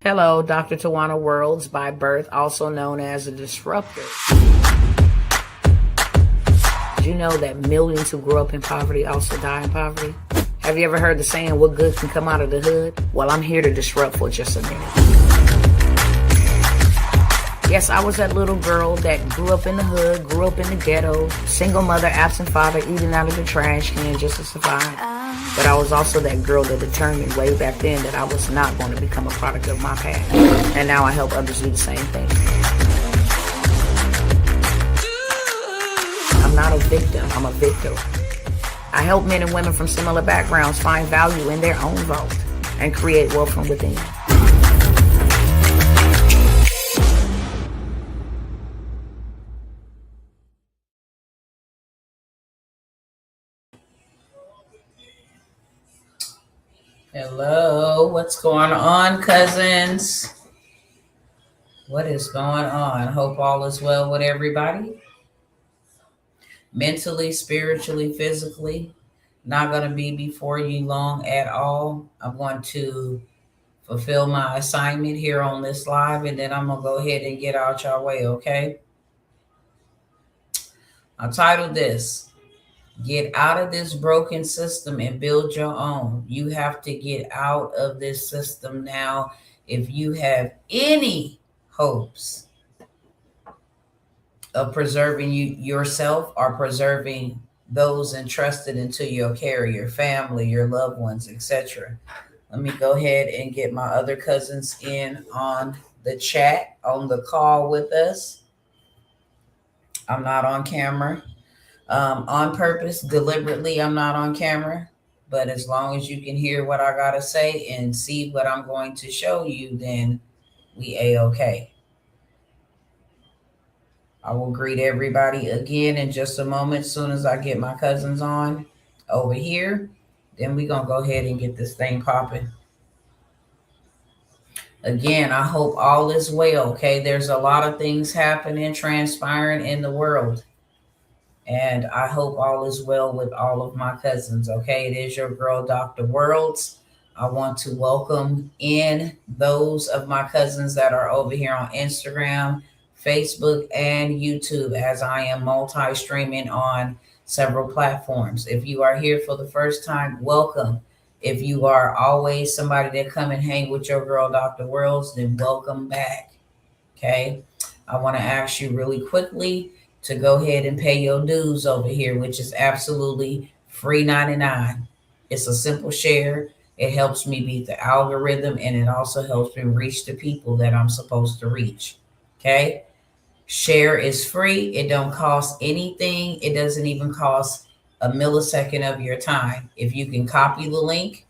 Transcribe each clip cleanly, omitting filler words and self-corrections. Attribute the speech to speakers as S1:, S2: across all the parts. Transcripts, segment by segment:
S1: Hello, Dr. Tawana Worlds by birth, also known as a disruptor. Did you know that millions who grew up in poverty also die in poverty? Have you ever heard the saying, what good can come out of the hood? Well, I'm here to disrupt for just a minute. Yes, I was that little girl that grew up in the hood, grew up in the ghetto, single mother, absent father, eating out of the trash can just to survive. But I was also that girl that determined way back then that I was not going to become a product of my past. And now I help others do the same thing. I'm not a victim, I'm a victor. I help men and women from similar backgrounds find value in their own vault and create wealth from within. Hello, what's going on, cousins? What is going on? Hope all is well with everybody. Mentally, spiritually, physically. Not going to be before you long at all. I'm going to fulfill my assignment here on this live, and then I'm going to go ahead and get out your way, okay? I titled this, Get Out of This Broken System and Build Your Own. You have to get out of this system now if you have any hopes of preserving yourself or preserving those entrusted into your care, your family, your loved ones, etc. Let me go ahead and get my other cousins in on the chat, on the call with us. I'm not on camera. On purpose, deliberately, I'm not on camera, but as long as you can hear what I gotta say and see what I'm going to show you, then we A-okay. I will greet everybody again in just a moment. As soon as I get my cousins on over here, then we're gonna go ahead and get this thing popping. Again, I hope all is well, okay? There's a lot of things happening, transpiring in the world. And I hope all is well with all of my cousins, okay? It is your girl, Dr. Worlds. I want to welcome in those of my cousins that are over here on Instagram, Facebook, and YouTube, as I am multi-streaming on several platforms. If you are here for the first time, welcome. If you are always somebody that come and hang with your girl, Dr. Worlds, then welcome back, okay? I want to ask you really quickly to go ahead and pay your dues over here, which is absolutely free 99. It's a simple share. It helps me beat the algorithm, and it also helps me reach the people that I'm supposed to reach. Okay? Share is free. It don't cost anything. It doesn't even cost a millisecond of your time. If you can copy the link,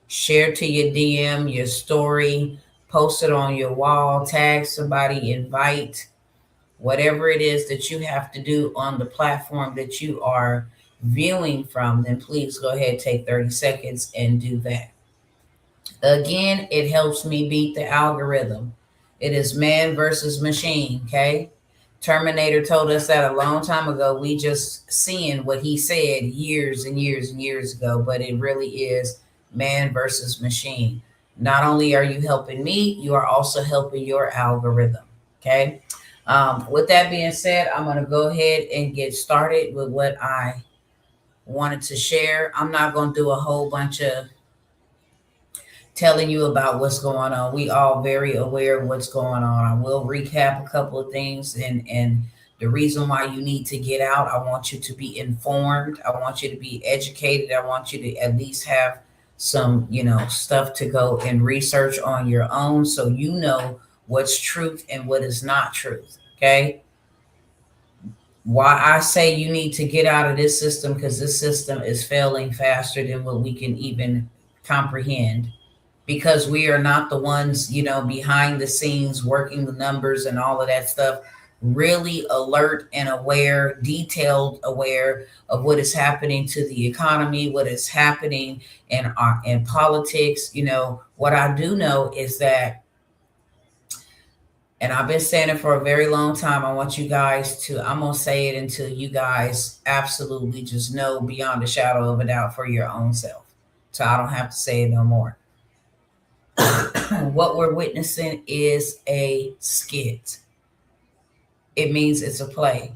S1: share to your DM, your story, post it on your wall, tag somebody, invite, whatever it is that you have to do on the platform that you are viewing from, then please go ahead, take 30 seconds and do that. Again, it helps me beat the algorithm. It is man versus machine, okay? Terminator told us that a long time ago. We just seeing what he said years and years and years ago, but it really is man versus machine. Not only are you helping me, you are also helping your algorithm, okay? With that being said, I'm going to go ahead and get started with what I wanted to share. I'm not going to do a whole bunch of telling you about what's going on. We all very aware of what's going on. I will recap a couple of things and the reason why you need to get out. I want you to be informed. I want you to be educated. I want you to at least have some, stuff to go and research on your own so you know what's truth and what is not truth, okay? Why I say you need to get out of this system, because this system is failing faster than what we can even comprehend, because we are not the ones, behind the scenes working the numbers and all of that stuff, really alert and aware, detailed aware of what is happening to the economy, what is happening in politics. What I do know is that, and I've been saying it for a very long time, I want you guys to, I'm going to say it until you guys absolutely just know beyond a shadow of a doubt for your own self. So I don't have to say it no more. What we're witnessing is a skit. It means it's a play.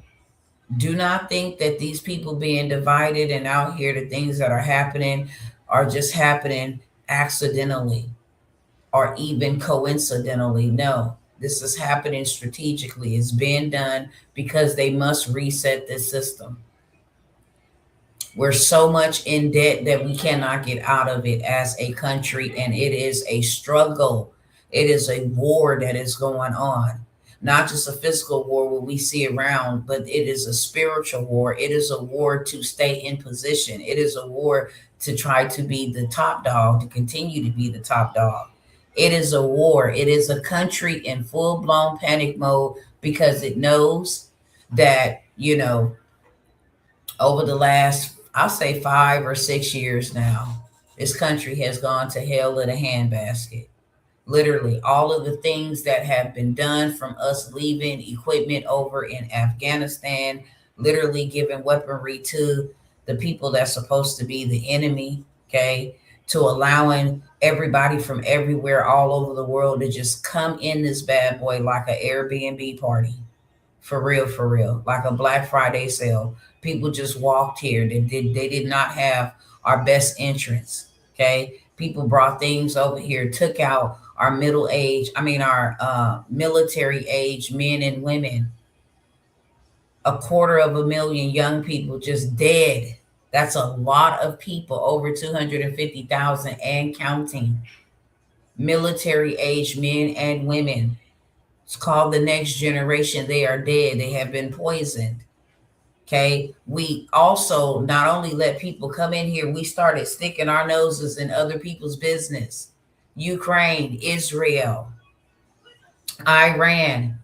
S1: Do not think that these people being divided and out here, the things that are happening are just happening accidentally or even coincidentally. No, this is happening strategically. It's being done because they must reset this system. We're so much in debt that we cannot get out of it as a country, and it is a struggle. It is a war that is going on. Not just a physical war where we see around, but it is a spiritual war. It is a war to stay in position. It is a war to try to be the top dog, to continue to be the top dog. It is a war. It is a country in full blown panic mode because it knows that, over the last, I'll say 5 or 6 years now, this country has gone to hell in a handbasket. Literally, all of the things that have been done, from us leaving equipment over in Afghanistan, literally giving weaponry to the people that's supposed to be the enemy, okay, to allowing everybody from everywhere all over the world to just come in this bad boy like an Airbnb party. For real, like a Black Friday sale. People just walked here. They did not have our best entrance. Okay, people brought things over here, took out our middle age. I mean, our military age men and women. 250,000 young people just dead. That's a lot of people. Over 250,000 and counting. Military age men and women. It's called the next generation. They are dead. They have been poisoned. Okay. We also not only let people come in here, we started sticking our noses in other people's business. Ukraine, Israel, Iran.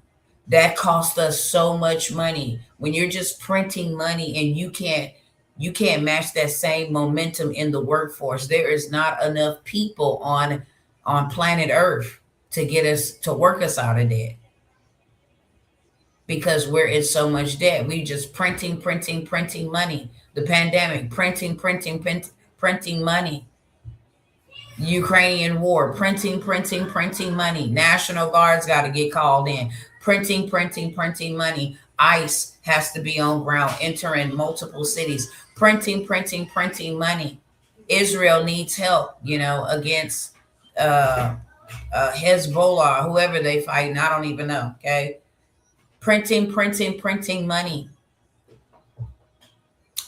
S1: That cost us so much money. When you're just printing money and you can't match that same momentum in the workforce. There is not enough people on planet Earth to get us to work us out of debt, because we're in so much debt. We just printing money. The pandemic, printing money. Ukrainian war, printing money. National Guards got to get called in. Printing money. ICE has to be on ground, entering multiple cities. Printing money. Israel needs help, against Hezbollah, whoever they fighting. I don't even know. Okay. Printing money.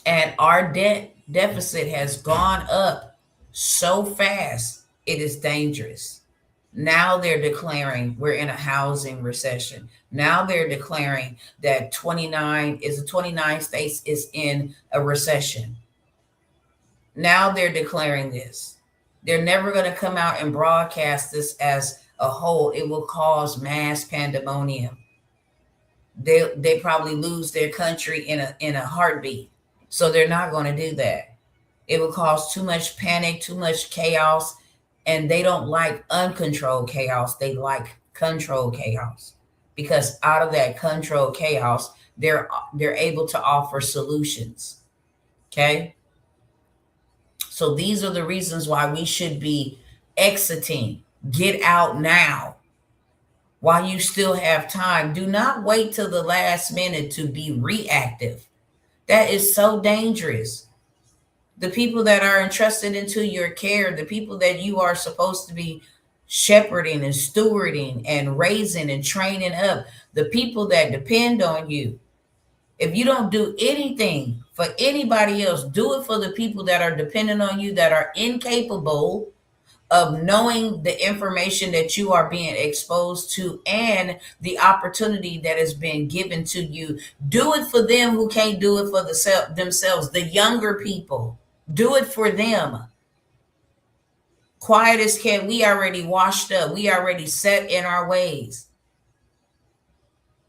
S1: And our debt deficit has gone up so fast, it is dangerous. Now they're declaring we're in a housing recession. Now they're declaring that 29 states is in a recession. Now they're declaring this. They're never going to come out and broadcast this as a whole. It will cause mass pandemonium. They probably lose their country in a heartbeat. So they're not going to do that. It will cause too much panic, too much chaos, and they don't like uncontrolled chaos. They like controlled chaos, because out of that controlled chaos, they're able to offer solutions. Okay? So these are the reasons why we should be exiting. Get out now while you still have time. Do not wait till the last minute to be reactive. That is so dangerous. The people that are entrusted into your care, the people that you are supposed to be shepherding and stewarding and raising and training up, the people that depend on you. If you don't do anything for anybody else, do it for the people that are dependent on you, that are incapable of knowing the information that you are being exposed to and the opportunity that is being given to you. Do it for them who can't do it for themselves, the younger people. Do it for them. Quiet as kept. We already washed up. We already set in our ways.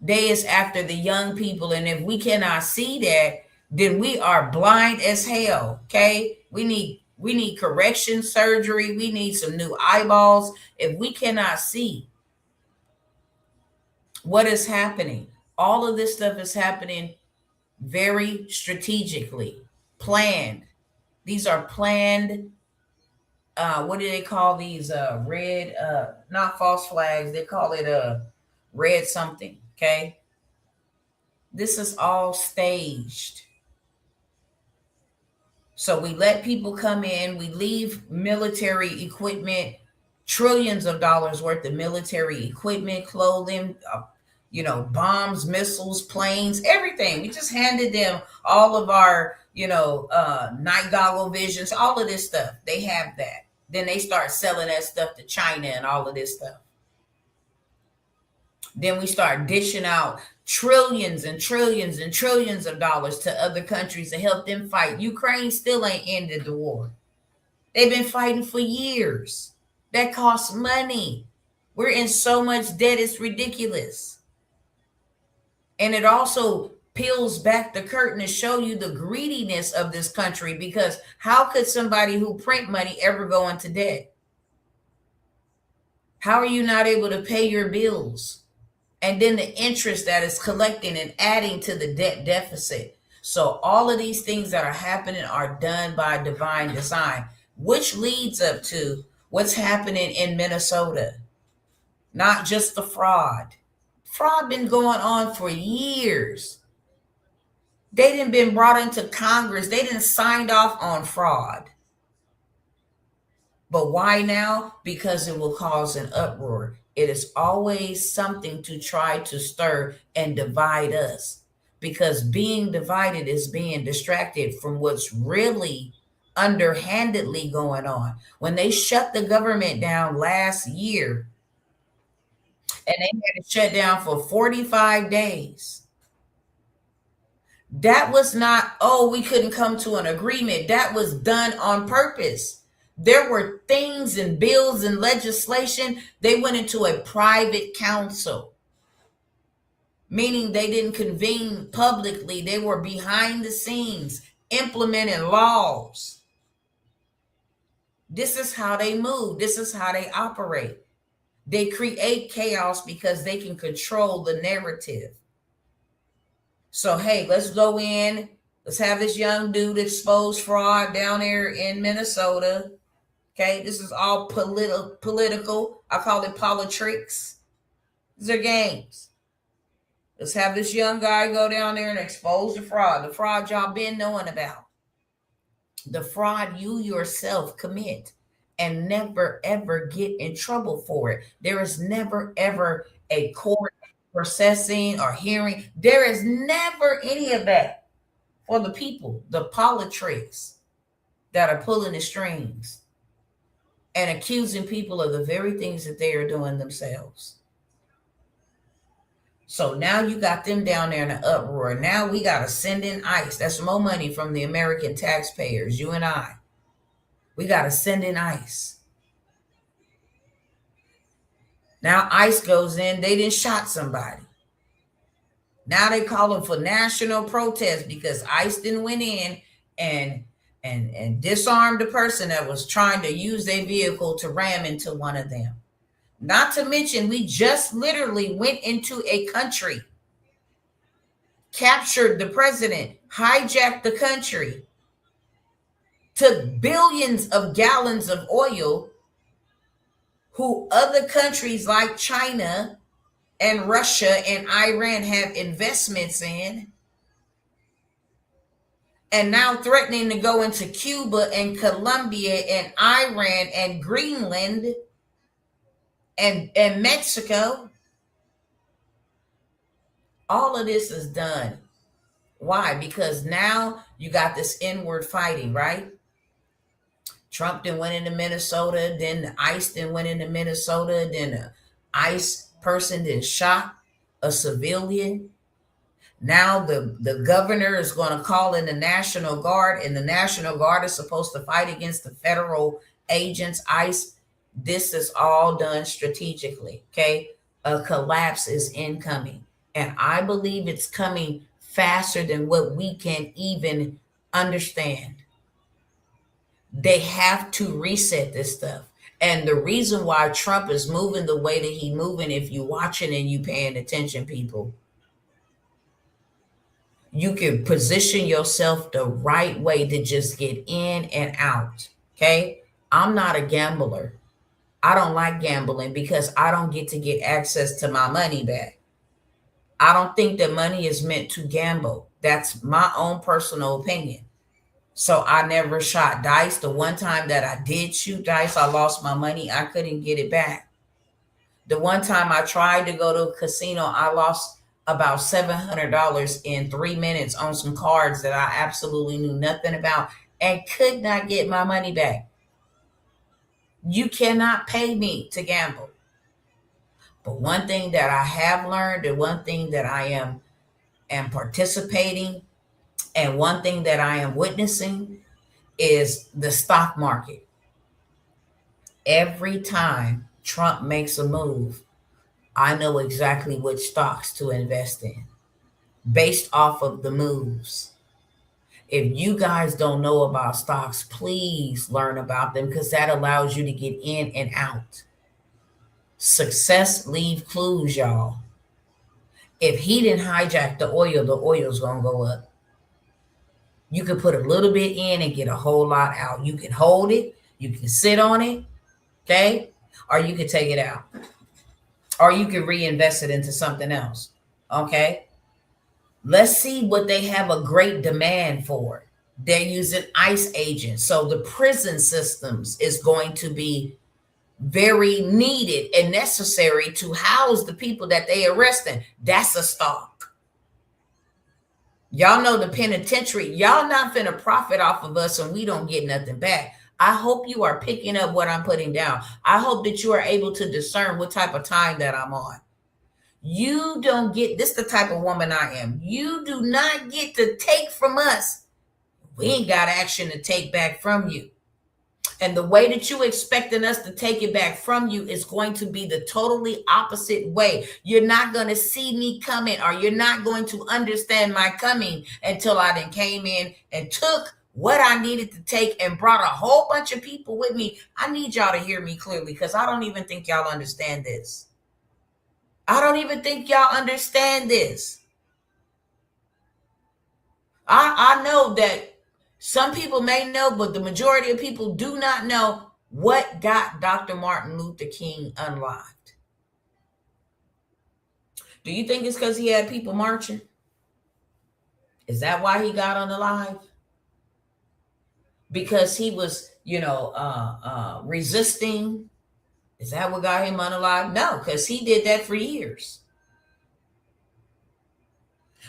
S1: Day is after the young people. And if we cannot see that, then we are blind as hell. Okay. We need correction surgery. We need some new eyeballs. If we cannot see what is happening, all of this stuff is happening very strategically, planned. These are planned what do they call these red not false flags, they call it red something, okay? This is all staged. So we let people come in, we leave military equipment, trillions of dollars worth of military equipment, clothing, bombs, missiles, planes, everything. We just handed them all of our, night goggle visions, all of this stuff. They have that. Then they start selling that stuff to China and all of this stuff. Then we start dishing out trillions and trillions and trillions of dollars to other countries to help them fight. Ukraine still ain't ended the war. They've been fighting for years. That costs money. We're in so much debt, it's ridiculous. And it also peels back the curtain to show you the greediness of this country, because how could somebody who print money ever go into debt? How are you not able to pay your bills? And then the interest that is collecting and adding to the debt deficit. So all of these things that are happening are done by divine design, which leads up to what's happening in Minnesota. Not just the fraud. Fraud been going on for years. They didn't been brought into Congress. They didn't signed off on fraud. But why now? Because it will cause an uproar. It is always something to try to stir and divide us, because being divided is being distracted from what's really underhandedly going on. When they shut the government down last year, and they had it shut down for 45 days, that was not, oh, we couldn't come to an agreement. That was done on purpose. There were things and bills and legislation. They went into a private council, meaning they didn't convene publicly. They were behind the scenes implementing laws. This is how they move. This is how they operate. They create chaos because they can control the narrative. So, hey, let's go in. Let's have this young dude expose fraud down there in Minnesota. Okay, this is all political. I call it politricks. These are games. Let's have this young guy go down there and expose the fraud y'all been knowing about. The fraud you yourself commit and never ever get in trouble for it. There is never ever a court processing or hearing. There is never any of that for the people, the politricks that are pulling the strings and accusing people of the very things that they are doing themselves. So now you got them down there in an uproar. Now we got to send in ICE. That's more money from the American taxpayers, you and I. We got to send in ICE. Now ICE goes in, they didn't shot somebody. Now they calling for national protest because ICE didn't went in and disarmed the person that was trying to use their vehicle to ram into one of them. Not to mention, we just literally went into a country, captured the president, hijacked the country, took billions of gallons of oil, who other countries like China and Russia and Iran have investments in, and now threatening to go into Cuba and Colombia and Iran and Greenland and Mexico. All of this is done. Why? Because now you got this inward fighting, right? Trump then went into Minnesota, then the ICE then went into Minnesota, then the ICE person then shot a civilian. Now the governor is going to call in the National Guard, and the National Guard is supposed to fight against the federal agents, ICE. This is all done strategically, okay? A collapse is incoming. And I believe it's coming faster than what we can even understand. They have to reset this stuff. And the reason why Trump is moving the way that he's moving, if you watching and you paying attention, people, you can position yourself the right way to just get in and out, okay? I'm not a gambler. I don't like gambling because I don't get to get access to my money back. I don't think that money is meant to gamble. That's my own personal opinion. So I never shot dice. The one time that I did shoot dice, I lost my money. I couldn't get it back. The one time I tried to go to a casino, I lost about $700 in 3 minutes on some cards that I absolutely knew nothing about and could not get my money back. You cannot pay me to gamble. But one thing that I have learned, and one thing that I am participating, and one thing that I am witnessing is the stock market. Every time Trump makes a move, I know exactly which stocks to invest in based off of the moves. If you guys don't know about stocks, please learn about them because that allows you to get in and out. Success leave clues, y'all. If he didn't hijack the oil's going to go up. You can put a little bit in and get a whole lot out. You can hold it. You can sit on it. Okay? Or you can take it out. Or you can reinvest it into something else. Okay? Let's see what they have a great demand for. They're using ICE agents. So the prison systems is going to be very needed and necessary to house the people that they arresting. That's a stock. Y'all know the penitentiary, y'all not finna profit off of us and we don't get nothing back. I hope you are picking up what I'm putting down. I hope that you are able to discern what type of time that I'm on. You don't get, this the type of woman I am. You do not get to take from us. We ain't got action to take back from you. And the way that you expecting us to take it back from you is going to be the totally opposite way. You're not going to see me coming, or you're not going to understand my coming until I then came in and took what I needed to take and brought a whole bunch of people with me. I need y'all to hear me clearly because I don't even think y'all understand this. I don't even think y'all understand this. I know that some people may know, but the majority of people do not know what got Dr. Martin Luther King unlocked. Do you think it's because he had people marching? Is that why he got unalive? Because he was, resisting? Is that what got him unalive? No, because he did that for years.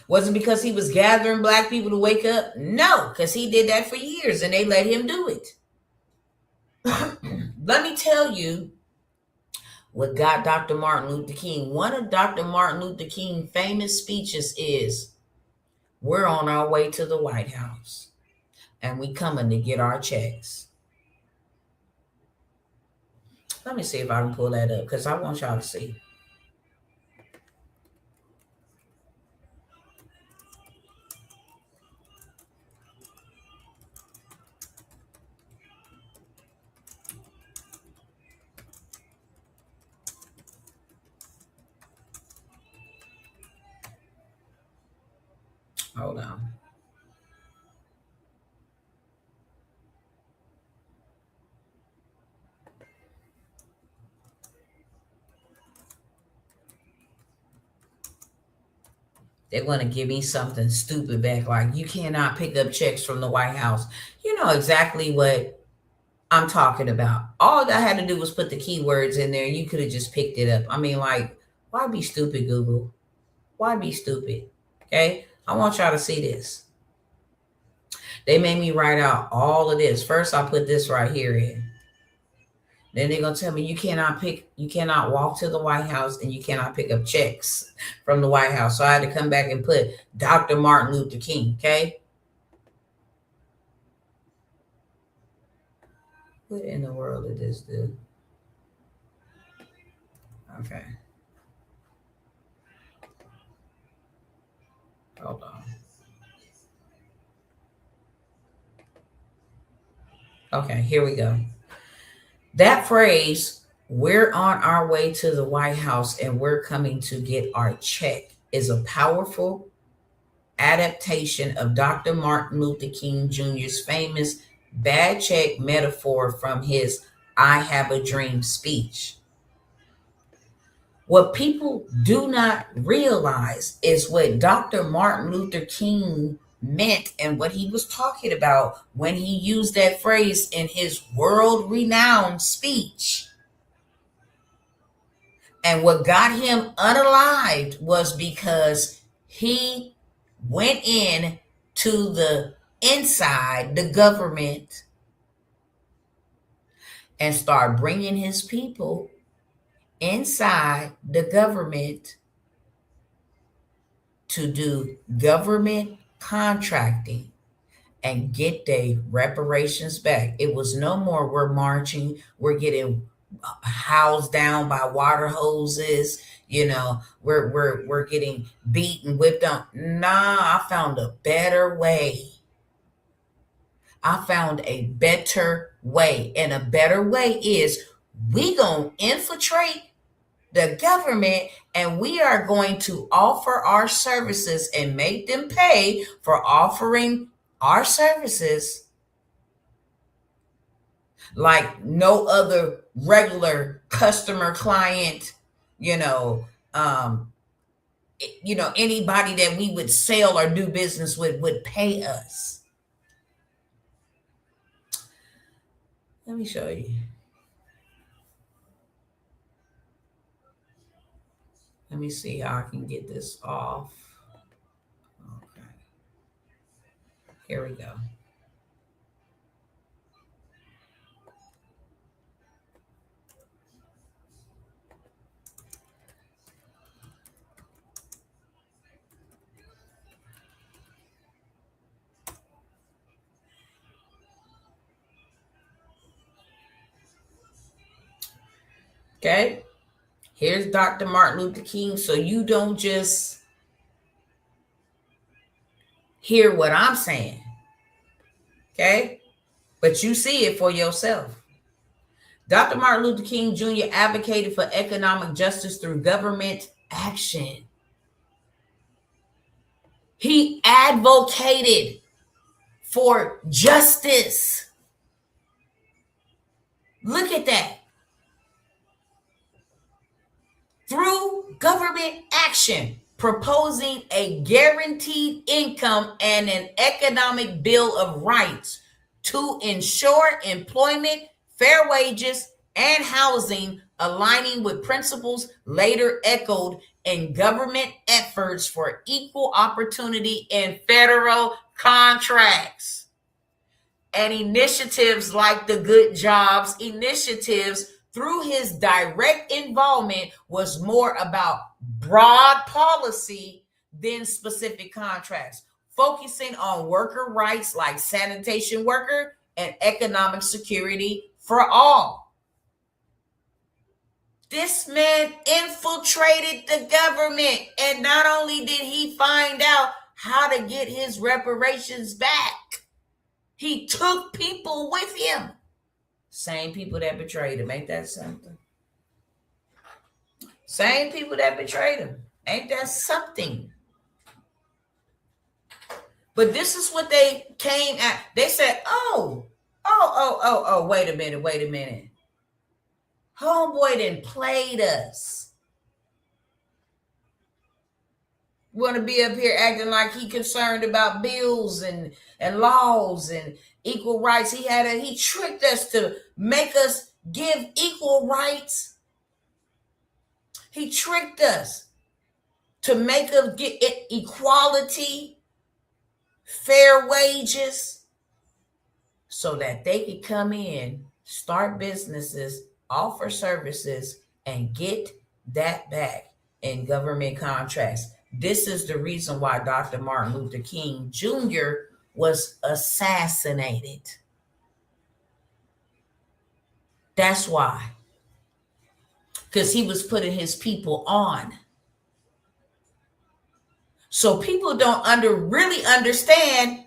S1: Was it because he was gathering black people to wake up? No, because he did that for years and they let him do it. Let me tell you what got Dr. Martin Luther King. One of Dr. Martin Luther King's famous speeches is, we're on our way to the White House and we coming to get our checks. Let me see if I can pull that up because I want y'all to see. Hold on. They're going to give me something stupid back, like you cannot pick up checks from the White House. You know exactly what I'm talking about. All I had to do was put the keywords in there. You could have just picked it up. I mean, like, why be stupid, Google? Why be stupid? Okay, I want y'all to see this. They made me write out all of this. First, I put this right here in. Then they're going to tell me you cannot walk to the White House and you cannot pick up checks from the White House. So I had to come back and put Dr. Martin Luther King, okay? What in the world did this do? Okay. Hold on. Okay, here we go. That phrase, we're on our way to the White House and we're coming to get our check, is a powerful adaptation of Dr. Martin Luther King Jr.'s famous bad check metaphor from his I Have a Dream speech. What people do not realize is what Dr. Martin Luther King meant and what he was talking about when he used that phrase in his world renowned speech. And what got him unalived was because he went in to the inside the government and started bringing his people inside the government to do government contracting and get their reparations back. It was no more we're marching, we're getting housed down by water hoses, we're getting beaten, whipped on. Nah, I found a better way. I found a better way. And a better way is we gonna infiltrate the government and we are going to offer our services and make them pay for offering our services like no other regular customer client, anybody that we would sell or do business with would pay us. Let me show you. Let me see how I can get this off. Okay. Here we go. Okay. Here's Dr. Martin Luther King. So you don't just hear what I'm saying. Okay. But you see it for yourself. Dr. Martin Luther King Jr. advocated for economic justice through government action. He advocated for justice. Look at that. Through government action, proposing a guaranteed income and an economic bill of rights to ensure employment, fair wages, and housing, aligning with principles later echoed in government efforts for equal opportunity in federal contracts. And initiatives like the Good Jobs initiatives, through his direct involvement, was more about broad policy than specific contracts, focusing on worker rights like sanitation worker and economic security for all. This man infiltrated the government, and not only did he find out how to get his reparations back, he took people with him. Same people that betrayed him. Ain't that something? Same people that betrayed him. Ain't that something? But this is what they came at. They said, oh, wait a minute. Homeboy done played us. Want to be up here acting like he concerned about bills and laws and equal rights. He tricked us to make us give equal rights. He tricked us to make us get equality, fair wages, so that they could come in, start businesses, offer services, and get that back in government contracts. This is the reason why Dr. Martin Luther King Jr. was assassinated. That's why. Because he was putting his people on. So people don't really understand,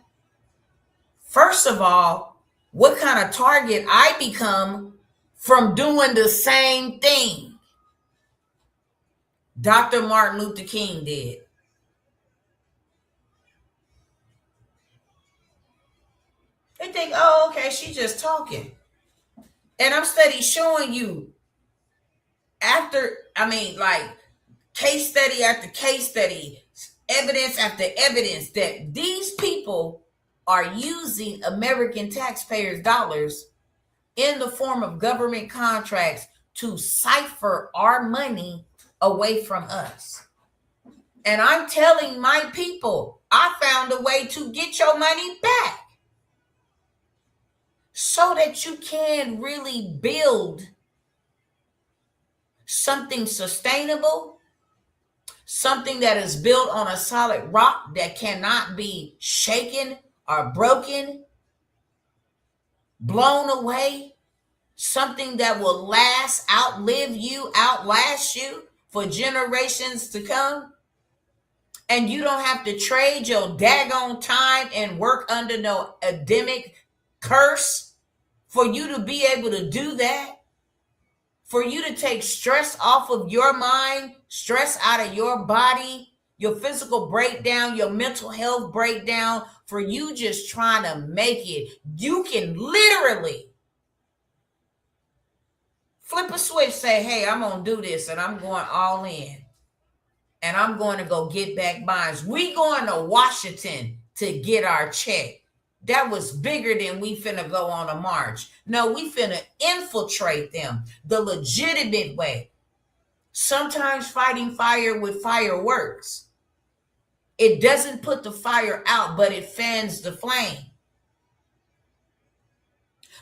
S1: first of all, what kind of target I become from doing the same thing Dr. Martin Luther King did. They think, oh, okay, she's just talking. And I'm steady showing you case study after case study, evidence after evidence that these people are using American taxpayers' dollars in the form of government contracts to cipher our money away from us. And I'm telling my people, I found a way to get your money back so that you can really build something sustainable, something that is built on a solid rock that cannot be shaken or broken, blown away, something that will outlast you for generations to come. And you don't have to trade your daggone time and work under no Adamic curse for you to be able to do that. For you to take stress off of your mind, stress out of your body, your physical breakdown, your mental health breakdown, for you just trying to make it. You can literally flip a switch, say, hey, I'm going to do this and I'm going all in. And I'm going to go get back mine. We going to Washington to get our check. That was bigger than we finna go on a march. No, we finna infiltrate them the legitimate way. Sometimes fighting fire with fire works. It doesn't put the fire out, but it fans the flame.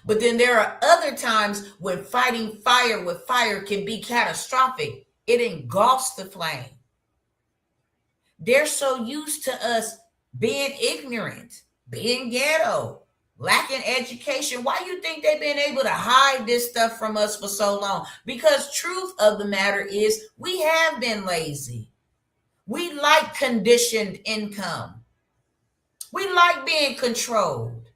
S1: But then there are other times when fighting fire with fire can be catastrophic. It engulfs the flame. They're so used to us being ignorant, being ghetto, lacking education. Why do you think they've been able to hide this stuff from us for so long? Because truth of the matter is we have been lazy. We like conditioned income. We like being controlled.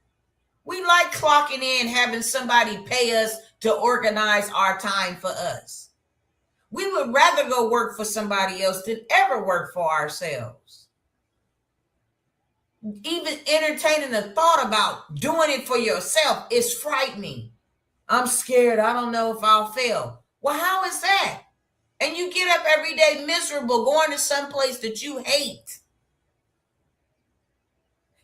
S1: We like clocking in, having somebody pay us to organize our time for us. We would rather go work for somebody else than ever work for ourselves. Even entertaining the thought about doing it for yourself is frightening. I'm scared. I don't know if I'll fail. Well, how is that? And you get up every day miserable, going to some place that you hate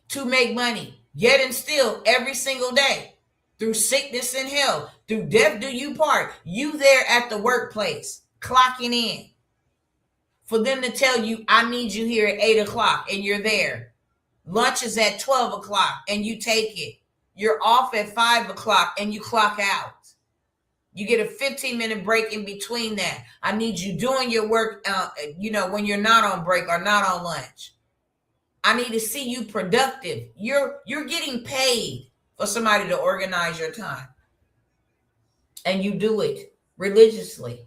S1: to make money, yet and still every single day, through sickness and health, through death do you part, you there at the workplace, clocking in, for them to tell you, I need you here at 8 o'clock, and you're there. Lunch is at 12 o'clock, and you take it. You're off at 5 o'clock, and you clock out. You get a 15-minute break in between that. I need you doing your work, when you're not on break or not on lunch. I need to see you productive. You're getting paid for somebody to organize your time. And you do it religiously.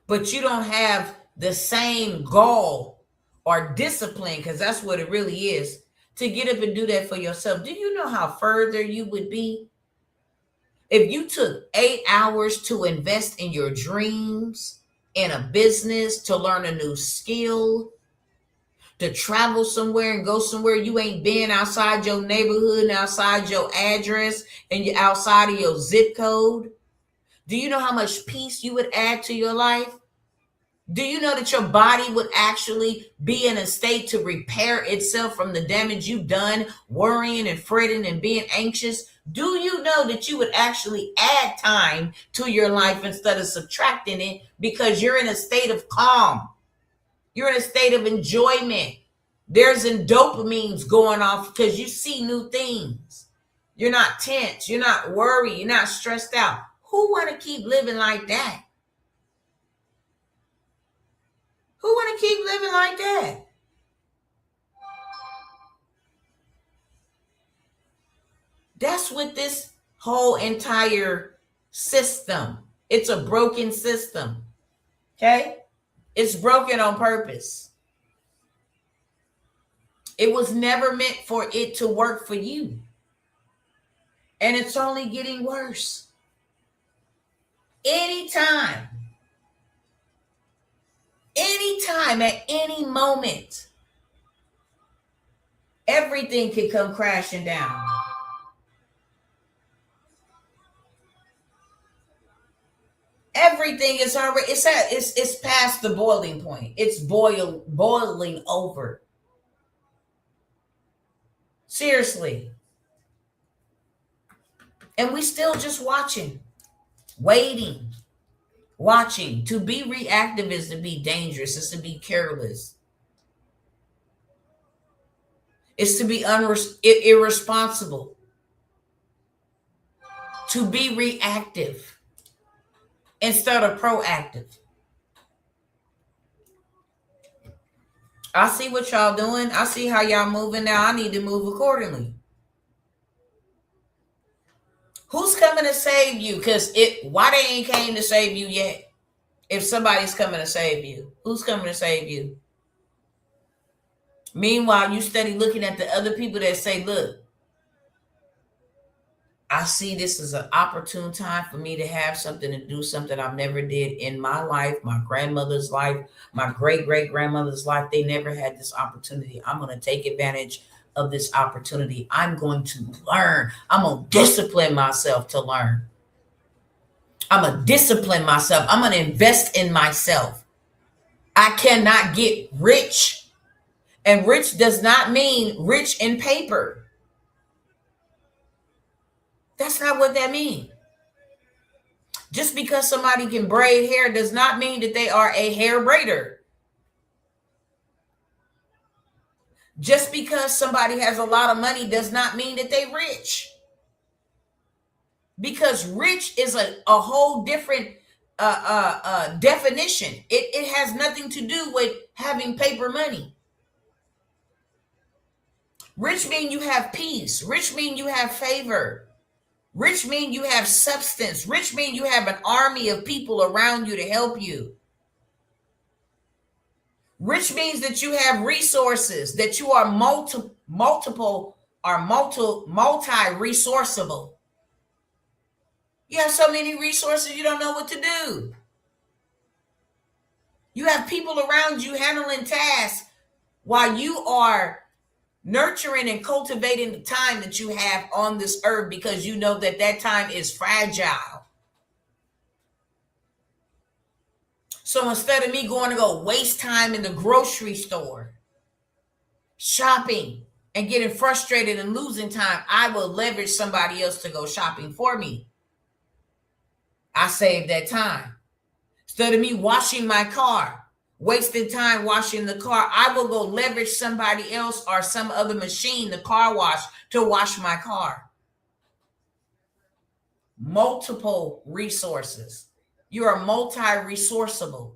S1: But you don't have the same goal or discipline, because that's what it really is, to get up and do that for yourself. Do you know how further you would be if you took 8 hours to invest in your dreams, in a business, to learn a new skill, to travel somewhere and go somewhere you ain't been, outside your neighborhood and outside your address and you're outside of your zip code? Do you know how much peace you would add to your life? Do you know that your body would actually be in a state to repair itself from the damage you've done, worrying and fretting and being anxious? Do you know that you would actually add time to your life instead of subtracting it, because you're in a state of calm? You're in a state of enjoyment. There's dopamines going off because you see new things. You're not tense. You're not worried. You're not stressed out. Who want to keep living like that? Who want to keep living like that? That's what this whole entire system, it's a broken system. Okay? It's broken on purpose. It was never meant for it to work for you. And it's only getting worse. Anytime, at any moment, everything could come crashing down. Everything is already, it's past the boiling point. It's boiling over. Seriously. And we still just watching, waiting, watching. To be reactive is to be dangerous. It's to be careless. It's to be irresponsible. To be reactive instead of proactive. I see what y'all doing. I see how y'all moving now. I need to move accordingly. Who's coming to save you? Because why they ain't came to save you yet? If somebody's coming to save you, who's coming to save you? Meanwhile, you steady looking at the other people that say, look, I see this as an opportune time for me to have something, to do something I've never did in my life, my grandmother's life, my great-great-grandmother's life. They never had this opportunity. I'm going to take advantage of this opportunity. I'm going to learn. I'm going to discipline myself to learn. I'm going to discipline myself. I'm going to invest in myself. I cannot get rich. And rich does not mean rich in paper. That's not what that means. Just because somebody can braid hair does not mean that they are a hair braider. Just because somebody has a lot of money does not mean that they're rich. Because rich is a whole different definition. It has nothing to do with having paper money. Rich means you have peace. Rich means you have favor. Rich means you have substance. Rich means you have an army of people around you to help you. Rich means that you have resources, that you are multi-resourceable. You have so many resources, you don't know what to do. You have people around you handling tasks while you are nurturing and cultivating the time that you have on this earth, because you know that that time is fragile. So instead of me going to go waste time in the grocery store, shopping, and getting frustrated and losing time, I will leverage somebody else to go shopping for me. I save that time. Instead of me washing my car, wasting time washing the car, I will go leverage somebody else or some other machine, the car wash, to wash my car. Multiple resources. You are multi-resourceable.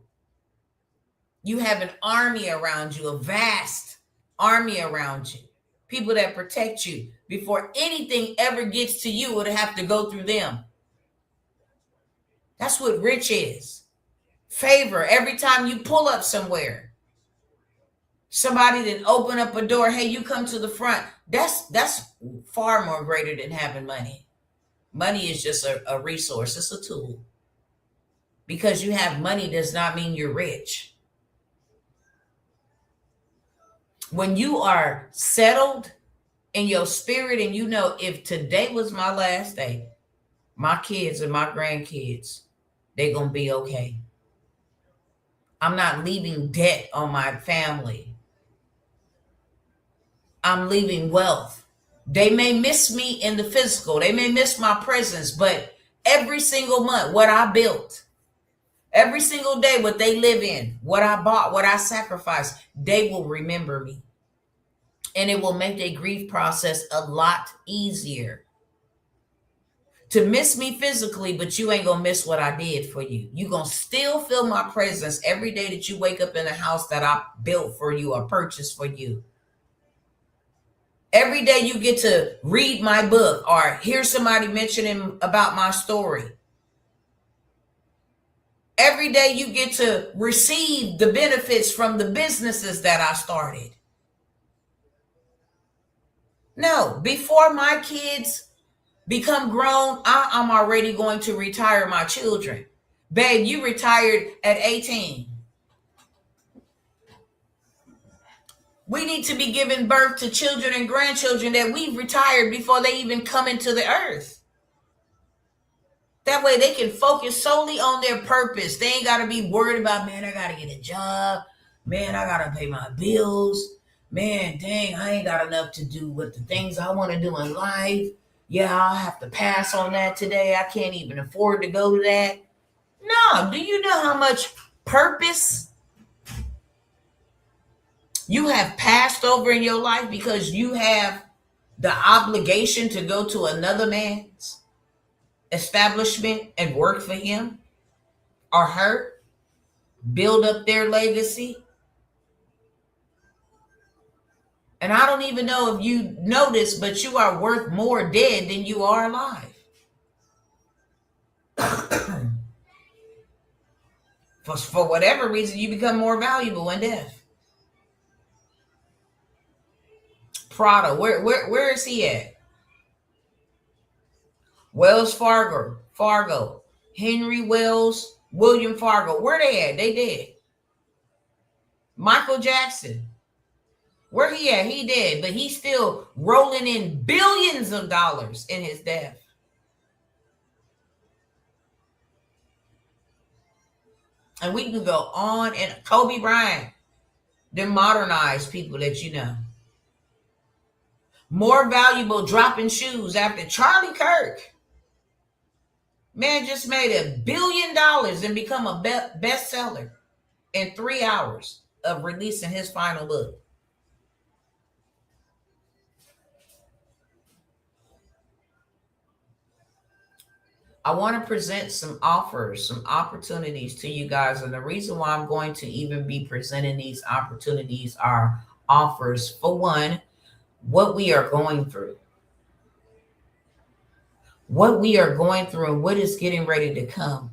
S1: You have an army around you, a vast army around you. People that protect you. Before anything ever gets to you, it'll have to go through them. That's what rich is. Favor. Every time you pull up somewhere, somebody then open up a door, hey, you come to the front. That's far more greater than having money. Money is just a resource. It's a tool. Because you have money does not mean you're rich. When you are settled in your spirit and you know, if today was my last day, my kids and my grandkids, they're going to be okay. I'm not leaving debt on my family. I'm leaving wealth. They may miss me in the physical. They may miss my presence, but every single month, what I built, every single day, what they live in, what I bought, what I sacrificed, they will remember me. And it will make their grief process a lot easier. To miss me physically, but you ain't going to miss what I did for you. You're going to still feel my presence every day that you wake up in a house that I built for you or purchased for you. Every day you get to read my book or hear somebody mentioning about my story. Every day you get to receive the benefits from the businesses that I started. No, before my kids become grown, I'm already going to retire my children. Babe, you retired at 18. We need to be giving birth to children and grandchildren that we've retired before they even come into the earth. That way they can focus solely on their purpose. They ain't got to be worried about, man, I got to get a job. Man, I got to pay my bills. Man, dang, I ain't got enough to do with the things I want to do in life. Yeah, I'll have to pass on that today. I can't even afford to go to that. No, do you know how much purpose you have passed over in your life because you have the obligation to go to another man's establishment and work for him or her, build up their legacy? And I don't even know if you know this, but you are worth more dead than you are alive. For whatever reason, you become more valuable in death. Prada, where is he at? Wells Fargo, Henry Wells, William Fargo. Where they at? They dead. Michael Jackson, where he at? He dead, but he's still rolling in billions of dollars in his death. And we can go on. And Kobe Bryant, they're modernized people that you know. More valuable dropping shoes after Charlie Kirk. Man just made $1 billion and become a bestseller in 3 hours of releasing his final book. I want to present some offers, some opportunities to you guys. And the reason why I'm going to even be presenting these opportunities are offers. For one, what we are going through. What we are going through and what is getting ready to come.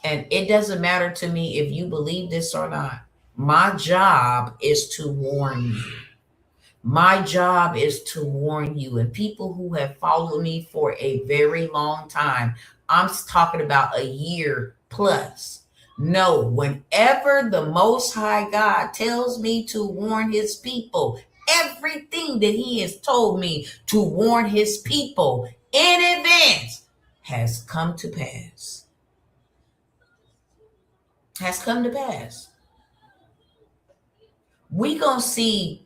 S1: And it doesn't matter to me if you believe this or not. My job is to warn you. My job is to warn you. And people who have followed me for a very long time, I'm talking about a year plus. No, whenever the Most High God tells me to warn his people, everything that he has told me to warn his people in advance has come to pass. Has come to pass. We gonna see.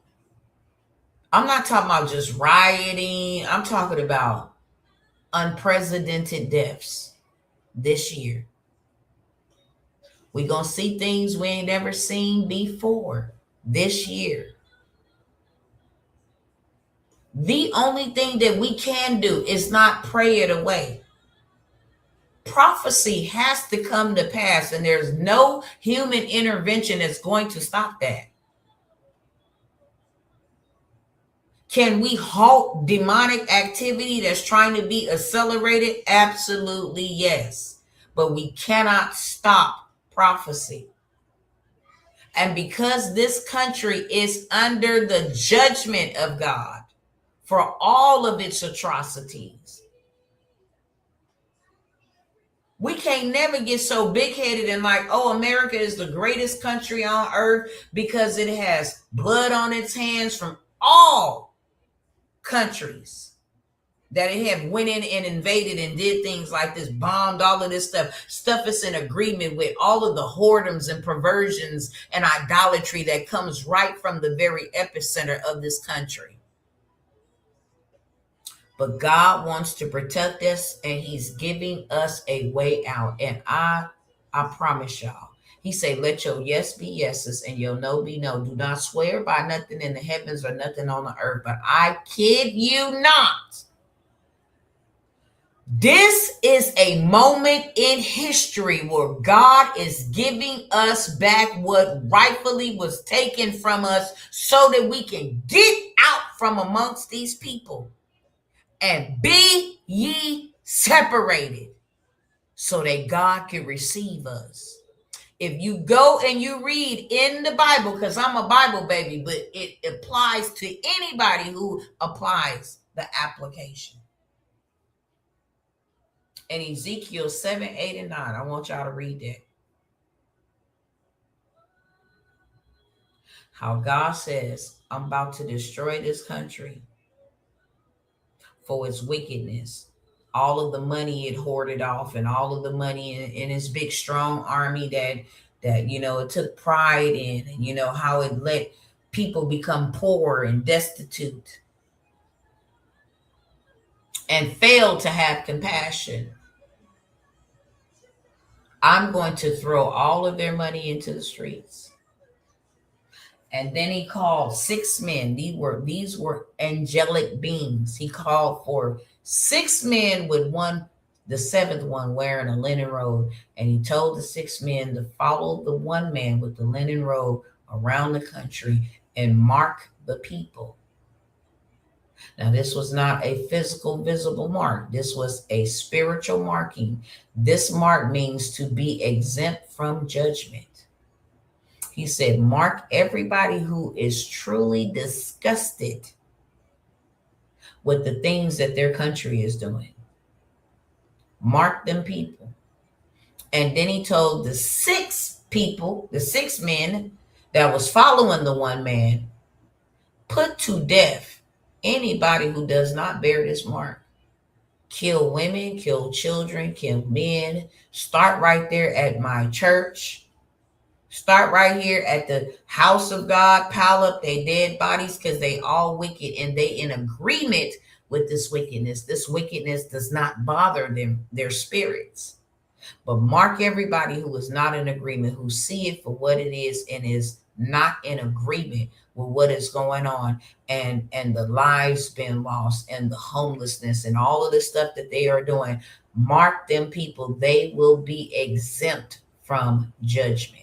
S1: I'm not talking about just rioting. I'm talking about unprecedented deaths this year. We're going to see things we ain't never seen before this year. The only thing that we can do is not pray it away. Prophecy has to come to pass, and there's no human intervention that's going to stop that. Can we halt demonic activity that's trying to be accelerated? Absolutely, yes. But we cannot stop prophecy. And because this country is under the judgment of God for all of its atrocities, we can't never get so big-headed and like, oh, America is the greatest country on earth because it has blood on its hands from all countries that it have went in and invaded and did things like this, bombed all of this stuff is in agreement with all of the whoredoms and perversions and idolatry that comes right from the very epicenter of this country. But God wants to protect us, and he's giving us a way out. And I promise y'all, he say, let your yes be yeses and your no be no. Do not swear by nothing in the heavens or nothing on the earth. But I kid you not. This is a moment in history where God is giving us back what rightfully was taken from us so that we can get out from amongst these people and be ye separated so that God can receive us. If you go and you read in the Bible, because I'm a Bible baby, but it applies to anybody who applies the application. In Ezekiel 7, 8, and 9, I want y'all to read that. How God says, I'm about to destroy this country for its wickedness. All of the money it hoarded off, and all of the money in its big strong army that it took pride in, and how it let people become poor and destitute and failed to have compassion. I'm going to throw all of their money into the streets. And then he called 6 men. These were angelic beings. He called for 6 men with the seventh one wearing a linen robe. And he told the 6 men to follow the one man with the linen robe around the country and mark the people. Now, this was not a physical, visible mark. This was a spiritual marking. This mark means to be exempt from judgment. He said, mark everybody who is truly disgusted with the things that their country is doing. Mark them people. And then he told the 6 men that was following the one man, put to death anybody who does not bear this mark. Kill women, kill children, kill men. Start right there at my church. Start right here at the house of God. Pile up their dead bodies because they all wicked and they in agreement with this wickedness. This wickedness does not bother them, their spirits. But mark everybody who is not in agreement, who see it for what it is and is not in agreement with what is going on, and the lives been lost and the homelessness and all of the stuff that they are doing. Mark them people. They will be exempt from judgment.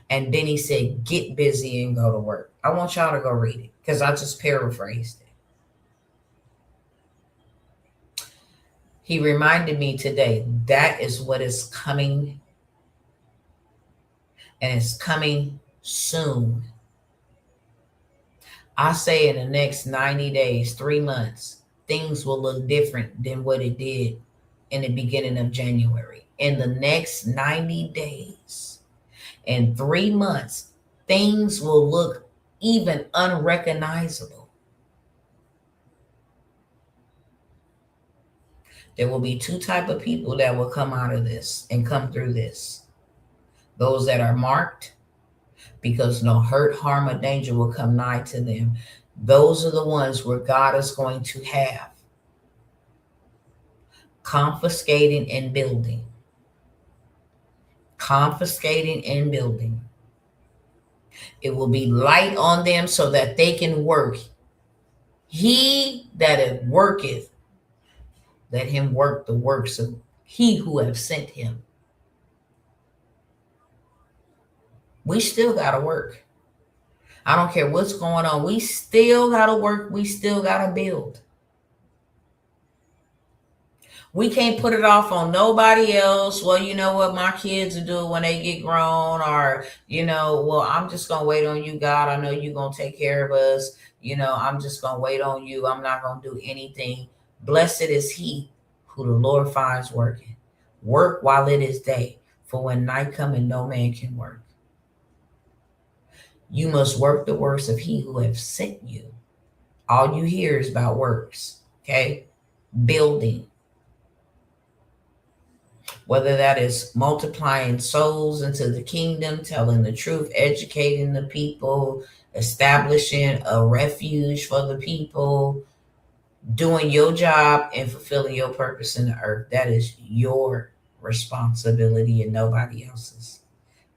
S1: And then he said, get busy and go to work. I want y'all to go read it because I just paraphrased it. He reminded me today that is what is coming, and it's coming soon. I say in the next 90 days, 3 months, things will look different than what it did in the beginning of January. In the next 90 days, in 3 months, things will look even unrecognizable. There will be 2 types of people that will come out of this and come through this. Those that are marked, because no hurt, harm, or danger will come nigh to them. Those are the ones where God is going to have confiscating and building. Confiscating and building. It will be light on them so that they can work. He that worketh, let him work the works of he who have sent him. We still got to work. I don't care what's going on. We still got to work. We still got to build. We can't put it off on nobody else. Well, you know what my kids will do when they get grown, or, well, I'm just going to wait on you, God. I know you're going to take care of us. I'm just going to wait on you. I'm not going to do anything. Blessed is he who the Lord finds working. Work while it is day, for when night comes and no man can work. You must work the works of he who have sent you. All you hear is about works, okay? Building. Whether that is multiplying souls into the kingdom, telling the truth, educating the people, establishing a refuge for the people, doing your job and fulfilling your purpose in the earth. That is your responsibility and nobody else's.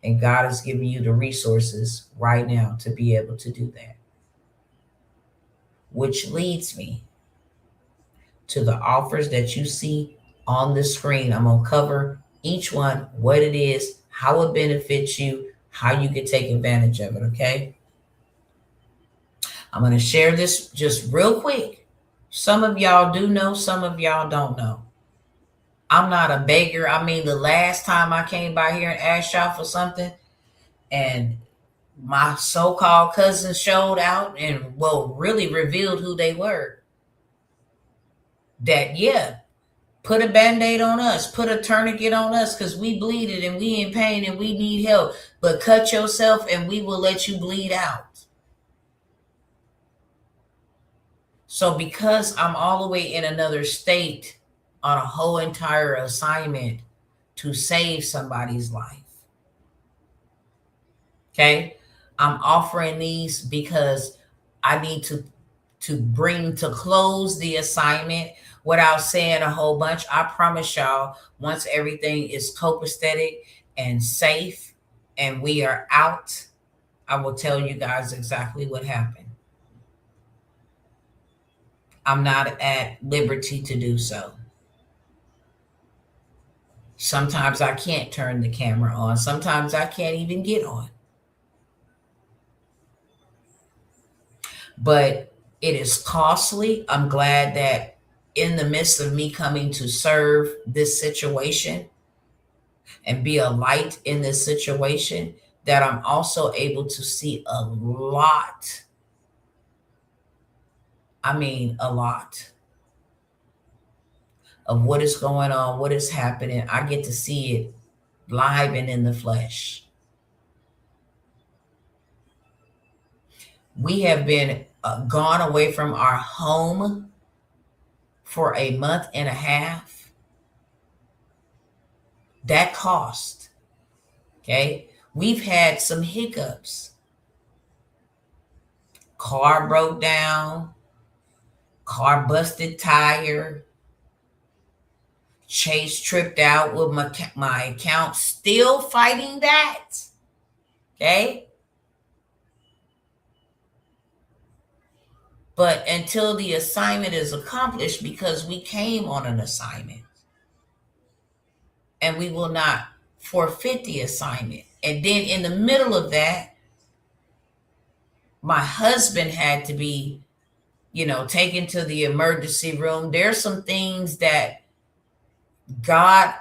S1: And God is giving you the resources right now to be able to do that. Which leads me to the offers that you see on the screen. I'm going to cover each one, what it is, how it benefits you, how you can take advantage of it, okay? I'm going to share this just real quick. Some of y'all do know, some of y'all don't know. I'm not a beggar. I mean, the last time I came by here and asked y'all for something, and my so-called cousins showed out and, really revealed who they were. That, put a Band-Aid on us, put a tourniquet on us because we bleeded and we in pain and we need help. But cut yourself and we will let you bleed out. So because I'm all the way in another state on a whole entire assignment to save somebody's life, okay, I'm offering these because I need to bring to close the assignment without saying a whole bunch. I promise y'all, once everything is copacetic and safe and we are out, I will tell you guys exactly what happened. I'm not at liberty to do so. Sometimes I can't turn the camera on. Sometimes I can't even get on. But it is costly. I'm glad that in the midst of me coming to serve this situation and be a light in this situation, that I'm also able to see a lot. I mean, a lot of what is going on, what is happening. I get to see it live and in the flesh. We have been gone away from our home for a month and a half. That cost. Okay. We've had some hiccups. Car broke down, car busted tire, Chase tripped out with my account, still fighting that. Okay. But until the assignment is accomplished, because we came on an assignment, and we will not forfeit the assignment. And then in the middle of that, my husband had to be, taken to the emergency room. There's some things that God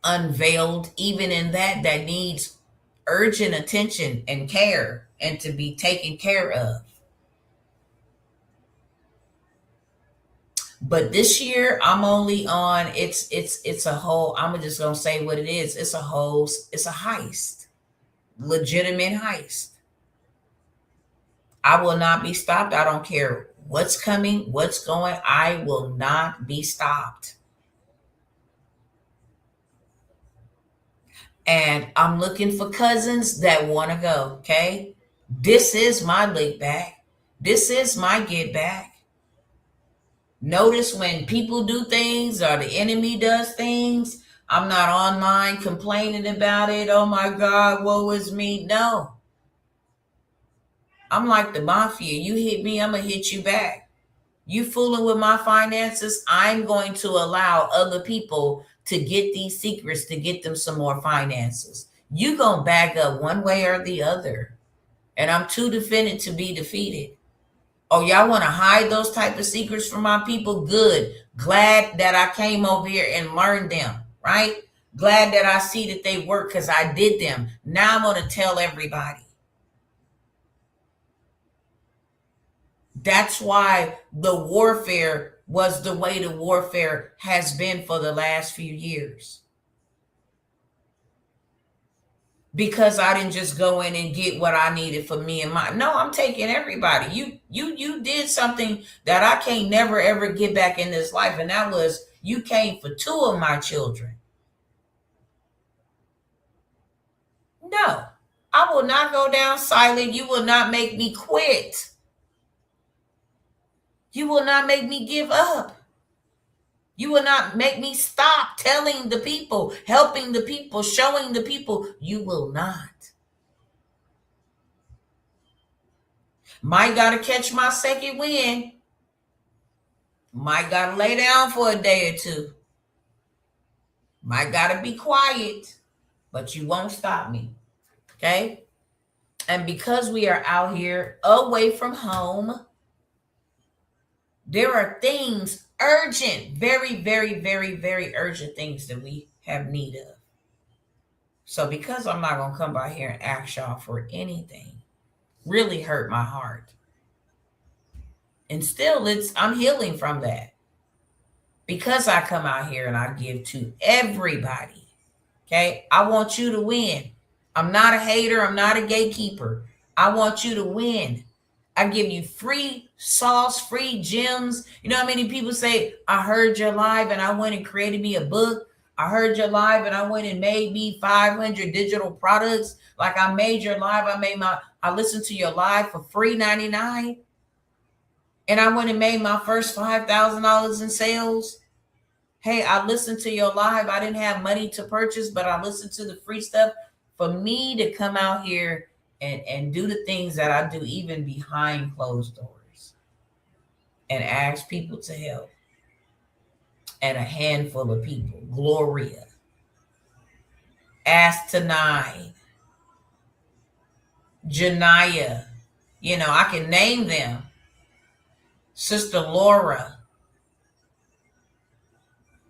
S1: unveiled, even in that needs urgent attention and care and to be taken care of. But this year I'm only on, it's a whole, I'm just gonna say what it is. It's a heist, legitimate heist. I will not be stopped. I don't care what's coming, what's going. I will not be stopped. And I'm looking for cousins that want to go. Okay. This is my lick back. This is my get back. Notice when people do things or the enemy does things, I'm not online complaining about it. Oh my God, woe is me. No. I'm like the mafia. You hit me, I'm going to hit you back. You fooling with my finances, I'm going to allow other people to get these secrets to get them some more finances. You going to back up one way or the other. And I'm too defended to be defeated. Oh, y'all want to hide those type of secrets from my people? Good. Glad that I came over here and learned them, right? Glad that I see that they work because I did them. Now I'm going to tell everybody. That's why the warfare was the way the warfare has been for the last few years. Because I didn't just go in and get what I needed for me and my. No, I'm taking everybody. You did something that I can't never ever get back in this life, and that was you came for 2 of my children. No, I will not go down silent. You will not make me quit. You will not make me give up. You will not make me stop telling the people, helping the people, showing the people. You will not. Might got to catch my second wind. Might got to lay down for a day or two. Might got to be quiet. But you won't stop me. Okay? And because we are out here away from home, there are things urgent, very, very, very, very urgent things that we have need of. So because I'm not going to come by here and ask y'all for anything, really hurt my heart. And still I'm healing from that. Because I come out here and I give to everybody. Okay? I want you to win. I'm not a hater. I'm not a gatekeeper. I want you to win. I give you free sauce, free gems. You know how many people say, I heard your live and I went and created me a book. I heard your live and I went and made me 500 digital products. Like I made your live. I listened to your live for free 99. And I went and made my first $5,000 in sales. Hey, I listened to your live. I didn't have money to purchase, but I listened to the free stuff. For me to come out here and do the things that I do, even behind closed doors, and ask people to help, and a handful of people, Gloria, Ask Tonight, Janaya, I can name them, Sister Laura,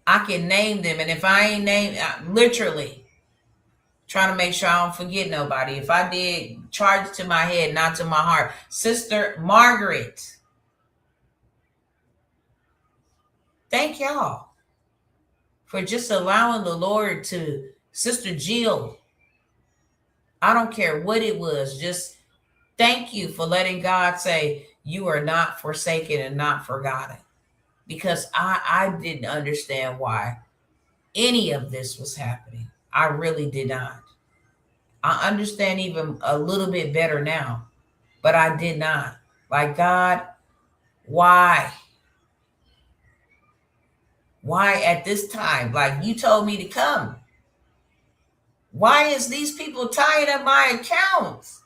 S1: I can name them. And if I ain't named, literally trying to make sure I don't forget nobody. If I did, charge to my head, not to my heart. Sister Margaret, thank y'all for just allowing the Lord to. Sister Jill, I don't care what it was, just thank you for letting God say you are not forsaken and not forgotten. Because I didn't understand why any of this was happening. I really did not. I understand even a little bit better now, but I did not. Like, God, why? Why at this time? Like, you told me to come. Why is these people tying up my accounts?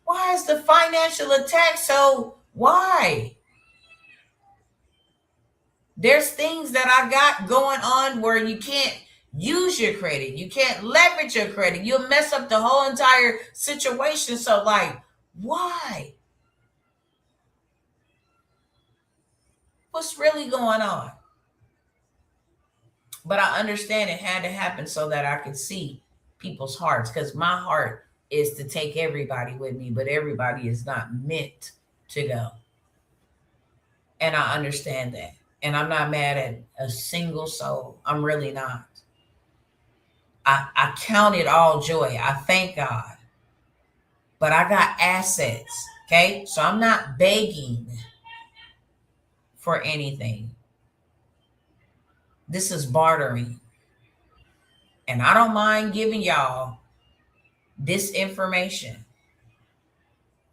S1: Why is the financial attack so? Why? There's things that I got going on where you can't use your credit. You can't leverage your credit. You'll mess up the whole entire situation. So, like, why? What's really going on? But I understand it had to happen so that I could see people's hearts, because my heart is to take everybody with me, but everybody is not meant to go. And I understand that. And I'm not mad at a single soul. I'm really not. I count it all joy. I thank God. But I got assets. Okay. So I'm not begging for anything. This is bartering. And I don't mind giving y'all this information.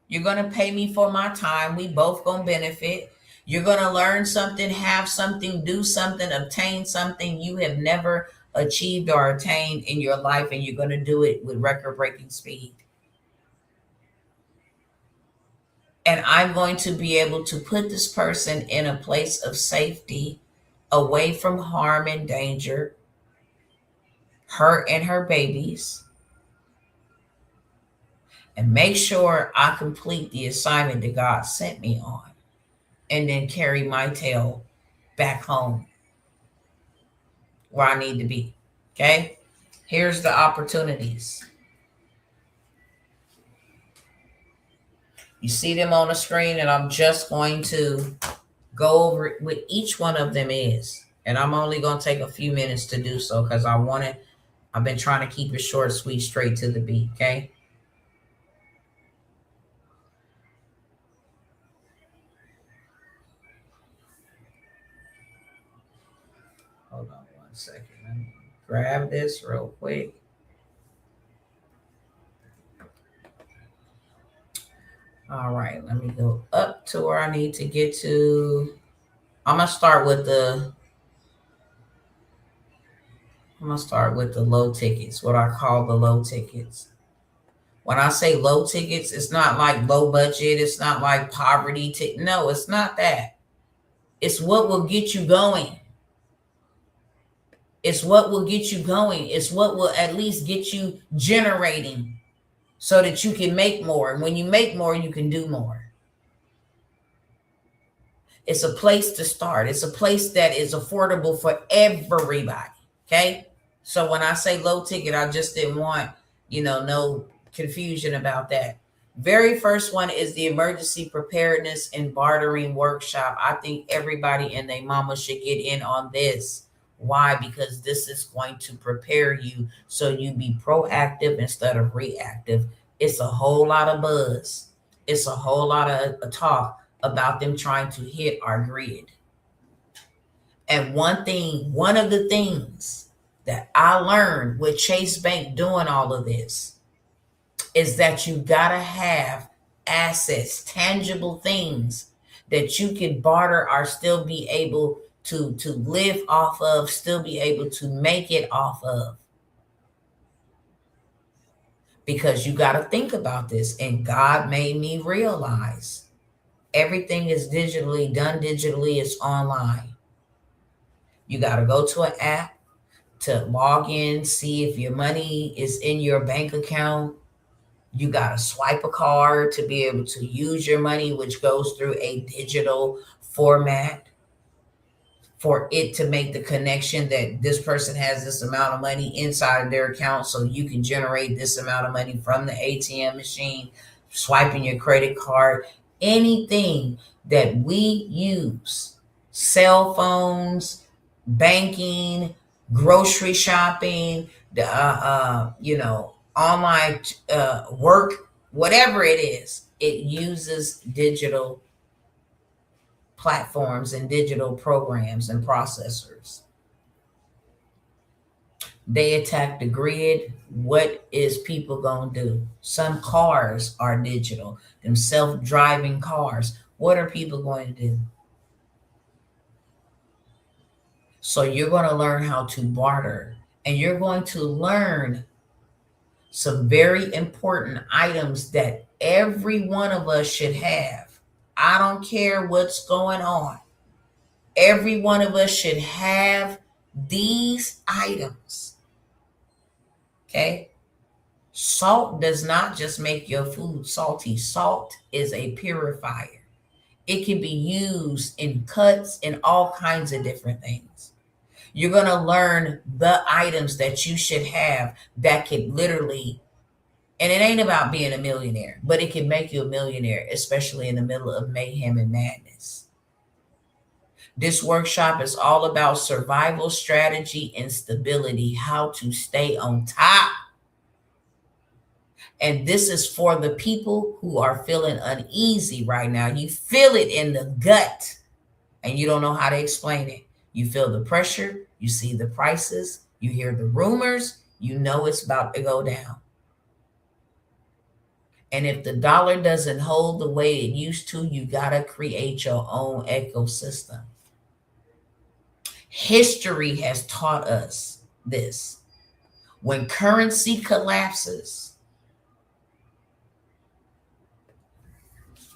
S1: You're going to pay me for my time. We both going to benefit. You're going to learn something, have something, do something, obtain something you have never achieved or attained in your life, and you're going to do it with record-breaking speed. And I'm going to be able to put this person in a place of safety, away from harm and danger, her and her babies, and make sure I complete the assignment that God sent me on, and then carry my tail back home where I need to be. Okay? Here's the opportunities. You see them on the screen, and I'm just going to go over what each one of them is. And I'm only going to take a few minutes to do so, because I've been trying to keep it short, sweet, straight to the beat. Okay? Hold on 1 second. Let me grab this real quick. All right, let me go up to where I need to get to. I'm gonna start with the low tickets, what I call the low tickets. When I say low tickets, it's not like low budget, it's not like poverty no, it's not that. It's what will get you going. It's what will get you going. It's what will at least get you generating so that you can make more. And when you make more, you can do more. It's a place to start. It's a place that is affordable for everybody. Okay. So when I say low ticket, I just didn't want, no confusion about that. Very first one is the emergency preparedness and bartering workshop. I think everybody and their mama should get in on this. Why? Because this is going to prepare you so you be proactive instead of reactive. It's a whole lot of buzz. It's a whole lot of talk about them trying to hit our grid. And one of the things that I learned with Chase Bank doing all of this is that you gotta have assets, tangible things that you can barter or still be able to live off of, still be able to make it off of. Because you got to think about this. And God made me realize everything is digitally done, digitally, it's online. You got to go to an app to log in, see if your money is in your bank account. You got to swipe a card to be able to use your money, which goes through a digital format for it to make the connection that this person has this amount of money inside of their account, so you can generate this amount of money from the ATM machine, swiping your credit card, anything that we use, cell phones, banking, grocery shopping, online work, whatever it is, it uses digital platforms and digital programs and processors. They attack the grid. What is people going to do? Some cars are digital, them self-driving cars. What are people going to do? So you're going to learn how to barter, and you're going to learn some very important items that every one of us should have. I don't care what's going on. Every one of us should have these items. Okay? Salt does not just make your food salty. Salt is a purifier. It can be used in cuts and all kinds of different things. You're going to learn the items that you should have that could literally, and it ain't about being a millionaire, but it can make you a millionaire, especially in the middle of mayhem and madness. This workshop is all about survival strategy and stability, how to stay on top. And this is for the people who are feeling uneasy right now. You feel it in the gut and you don't know how to explain it. You feel the pressure, you see the prices, you hear the rumors, you know it's about to go down. And if the dollar doesn't hold the way it used to, you got to create your own ecosystem. History has taught us this. When currency collapses,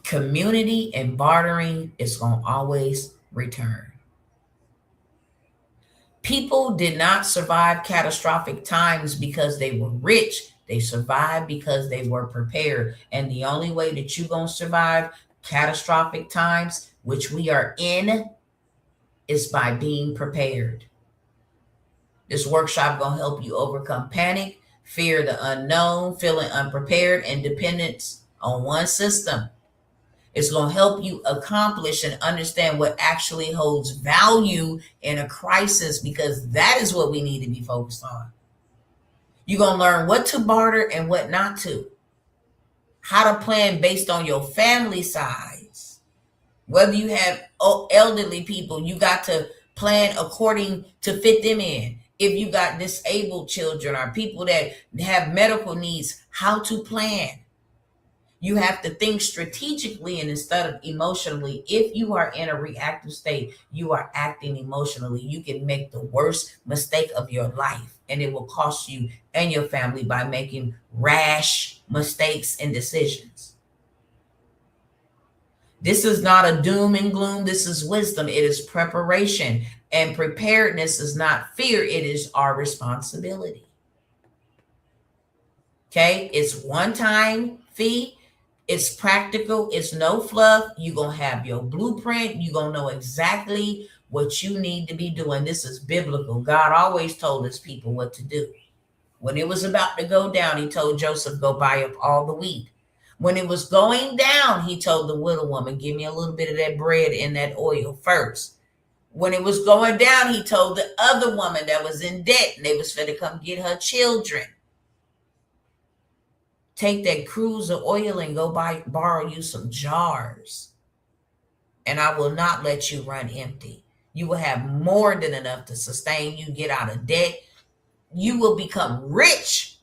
S1: community and bartering is going to always return. People did not survive catastrophic times because they were rich. They survived because they were prepared. And the only way that you're going to survive catastrophic times, which we are in, is by being prepared. This workshop going to help you overcome panic, fear the unknown, feeling unprepared, and dependence on one system. It's going to help you accomplish and understand what actually holds value in a crisis, because that is what we need to be focused on. You're going to learn what to barter and what not to. How to plan based on your family size. Whether you have elderly people, you got to plan according to fit them in. If you got disabled children or people that have medical needs, how to plan. You have to think strategically and instead of emotionally. If you are in a reactive state, you are acting emotionally. You can make the worst mistake of your life, and it will cost you and your family by making rash mistakes and decisions. This is not a doom and gloom. This is wisdom. It is preparation. And preparedness is not fear. It is our responsibility. Okay? It's one-time fee. It's practical. It's no fluff. You're going to have your blueprint. You're going to know exactly what you need to be doing. This is biblical. God always told his people what to do. When it was about to go down, he told Joseph, go buy up all the wheat. When it was going down, he told the widow woman, give me a little bit of that bread and that oil first. When it was going down, he told the other woman that was in debt and they was finna come get her children Take that cruise of oil and go borrow you some jars. And I will not let you run empty. You will have more than enough to sustain you, get out of debt. You will become rich.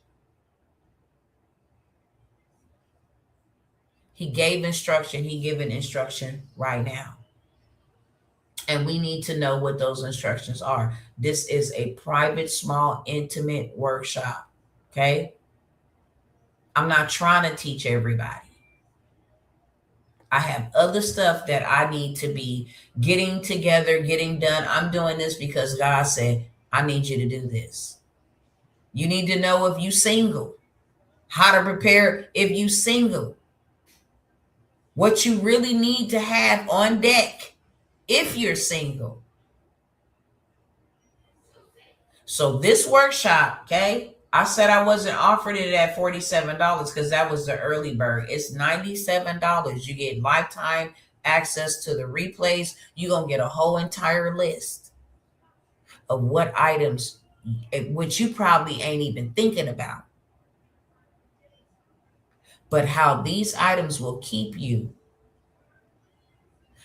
S1: He gave instruction. He given instruction right now. And we need to know what those instructions are. This is a private, small, intimate workshop. Okay? I'm not trying to teach everybody. I have other stuff that I need to be getting together, getting done. I'm doing this because God said, I need you to do this. You need to know if you single, how to prepare if you single, what you really need to have on deck if you're single. So this workshop, okay, I said I wasn't offering it at $47 because that was the early bird. It's $97. You get lifetime access to the replays. You're going to get a whole entire list of what items, which you probably ain't even thinking about. But how these items will keep you,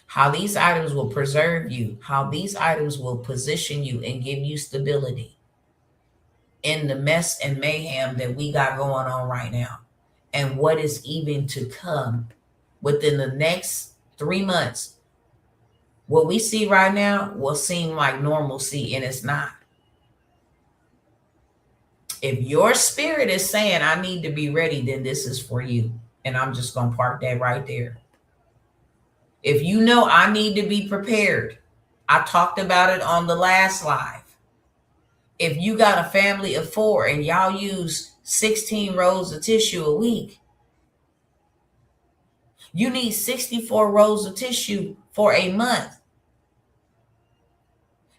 S1: how these items will preserve you, how these items will position you and give you stability in the mess and mayhem that we got going on right now, and what is even to come within the next 3 months. What we see right now will seem like normalcy, and it's not. If your spirit is saying, I need to be ready, then this is for you. And I'm just going to park that right there. If you know I need to be prepared, I talked about it on the last live. If you got a family of 4 and y'all use 16 rolls of tissue a week, you need 64 rolls of tissue for a month.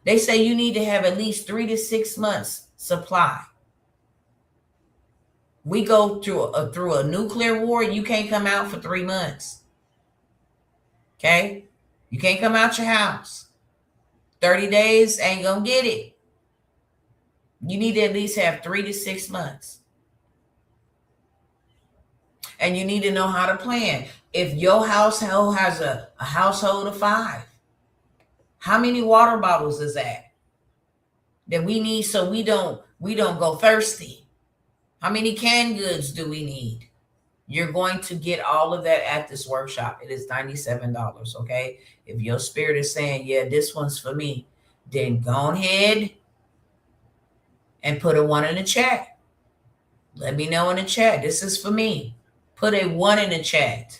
S1: They say you need to have at least 3 to 6 months supply. We go through a nuclear war. You can't come out for 3 months. Okay? You can't come out your house. 30 days ain't gonna get it. You need to at least have 3 to 6 months. And you need to know how to plan. If your household has a household of 5, how many water bottles is that we need so we don't go thirsty? How many canned goods do we need? You're going to get all of that at this workshop. It is $97, okay? If your spirit is saying, yeah, this one's for me, then go ahead and put a 1 in the chat. Let me know in the chat. This is for me. Put a 1 in the chat.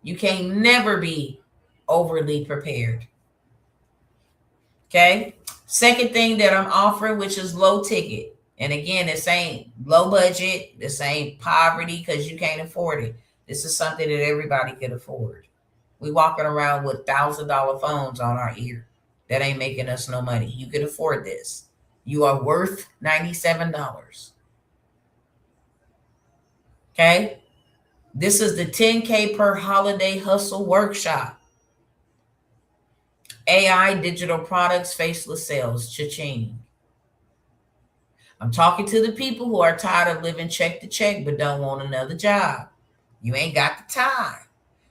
S1: You can never be overly prepared. Okay? Second thing that I'm offering, which is low ticket. And again, this ain't low budget. This ain't poverty because you can't afford it. This is something that everybody can afford. We walking around with $1,000 phones on our ear. That ain't making us no money. You can afford this. You are worth $97. Okay? This is the 10K per holiday hustle workshop. AI, digital products, faceless sales, cha-ching. I'm talking to the people who are tired of living check to check but don't want another job. You ain't got the time.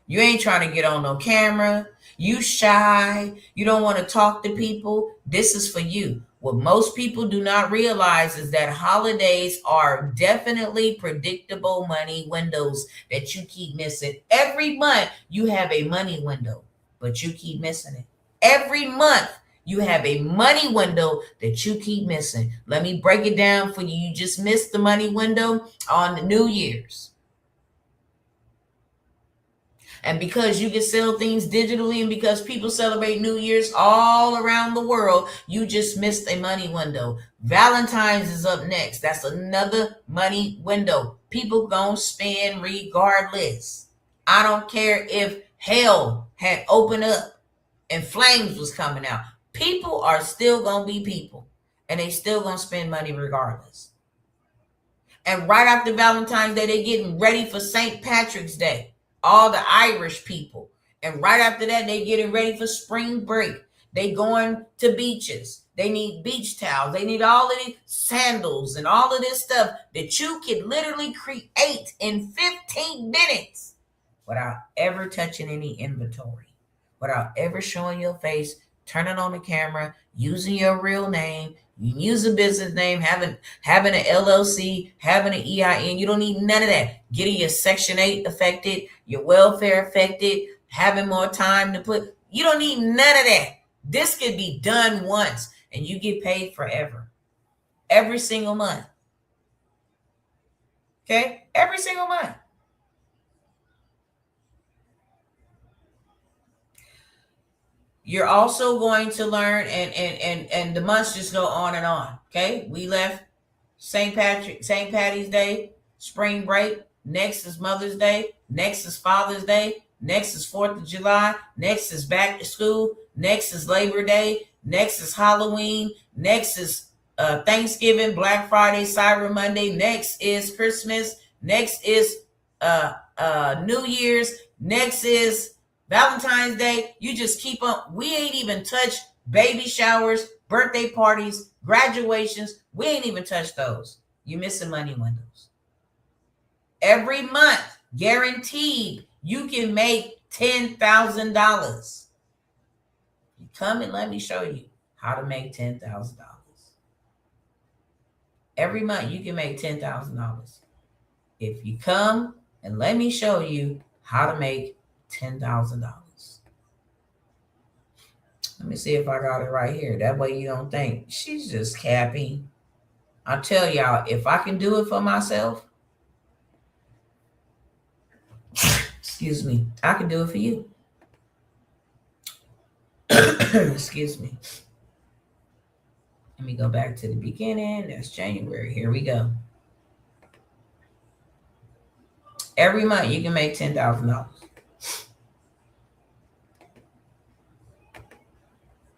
S1: You ain't trying to get on no camera. You shy. You don't want to talk to people. This is for you. What most people do not realize is that holidays are definitely predictable money windows that you keep missing. Every month you have a money window, but you keep missing it. Every month you have a money window that you keep missing. Let me break it down for you. You just missed the money window on the New Year's. And because you can sell things digitally and because people celebrate New Year's all around the world, you just missed a money window. Valentine's is up next. That's another money window. People gonna spend regardless. I don't care if hell had opened up and flames was coming out. People are still gonna be people. And they still gonna spend money regardless. And right after Valentine's Day, they're getting ready for St. Patrick's Day. All the Irish people. And right after that, they getting ready for spring break. They going to beaches. They need beach towels. They need all of these sandals and all of this stuff that you can literally create in 15 minutes without ever touching any inventory, without ever showing your face, turning on the camera, using your real name. You can use a business name, having an LLC, having an EIN. You don't need none of that. Getting your Section 8 affected, your welfare affected, having more time to put. You don't need none of that. This could be done once and you get paid forever. Every single month. Okay? Every single month. You're also going to learn, and the months just go on and on. Okay? We left St. Patty's Day, spring break. Next is Mother's Day. Next is Father's Day. Next is 4th of July. Next is back to school. Next is Labor Day. Next is Halloween. Next is Thanksgiving, Black Friday, Cyber Monday. Next is Christmas. Next is New Year's. Next is Valentine's Day. You just keep on. We ain't even touched baby showers, birthday parties, graduations. We ain't even touched those. You're missing money windows. Every month, guaranteed, you can make $10,000. You come and let me show you how to make $10,000. Every month, you can make $10,000. If you come and let me show you how to make $10,000. Let me see if I got it right here. That way you don't think she's just capping. I tell y'all, if I can do it for myself, excuse me, I can do it for you. Excuse me. Let me go back to the beginning. That's January. Here we go. Every month you can make $10,000.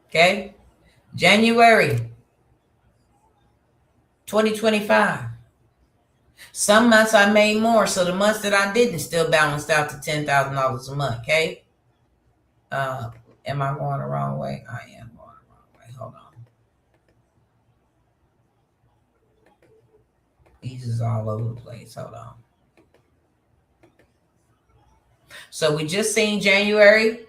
S1: Okay? January 2025. Some months I made more, so the months that I didn't still balanced out to $10,000 a month. Okay? Am I going the wrong way? I am going the wrong way. Hold on. These is all over the place. Hold on. So we just seen January,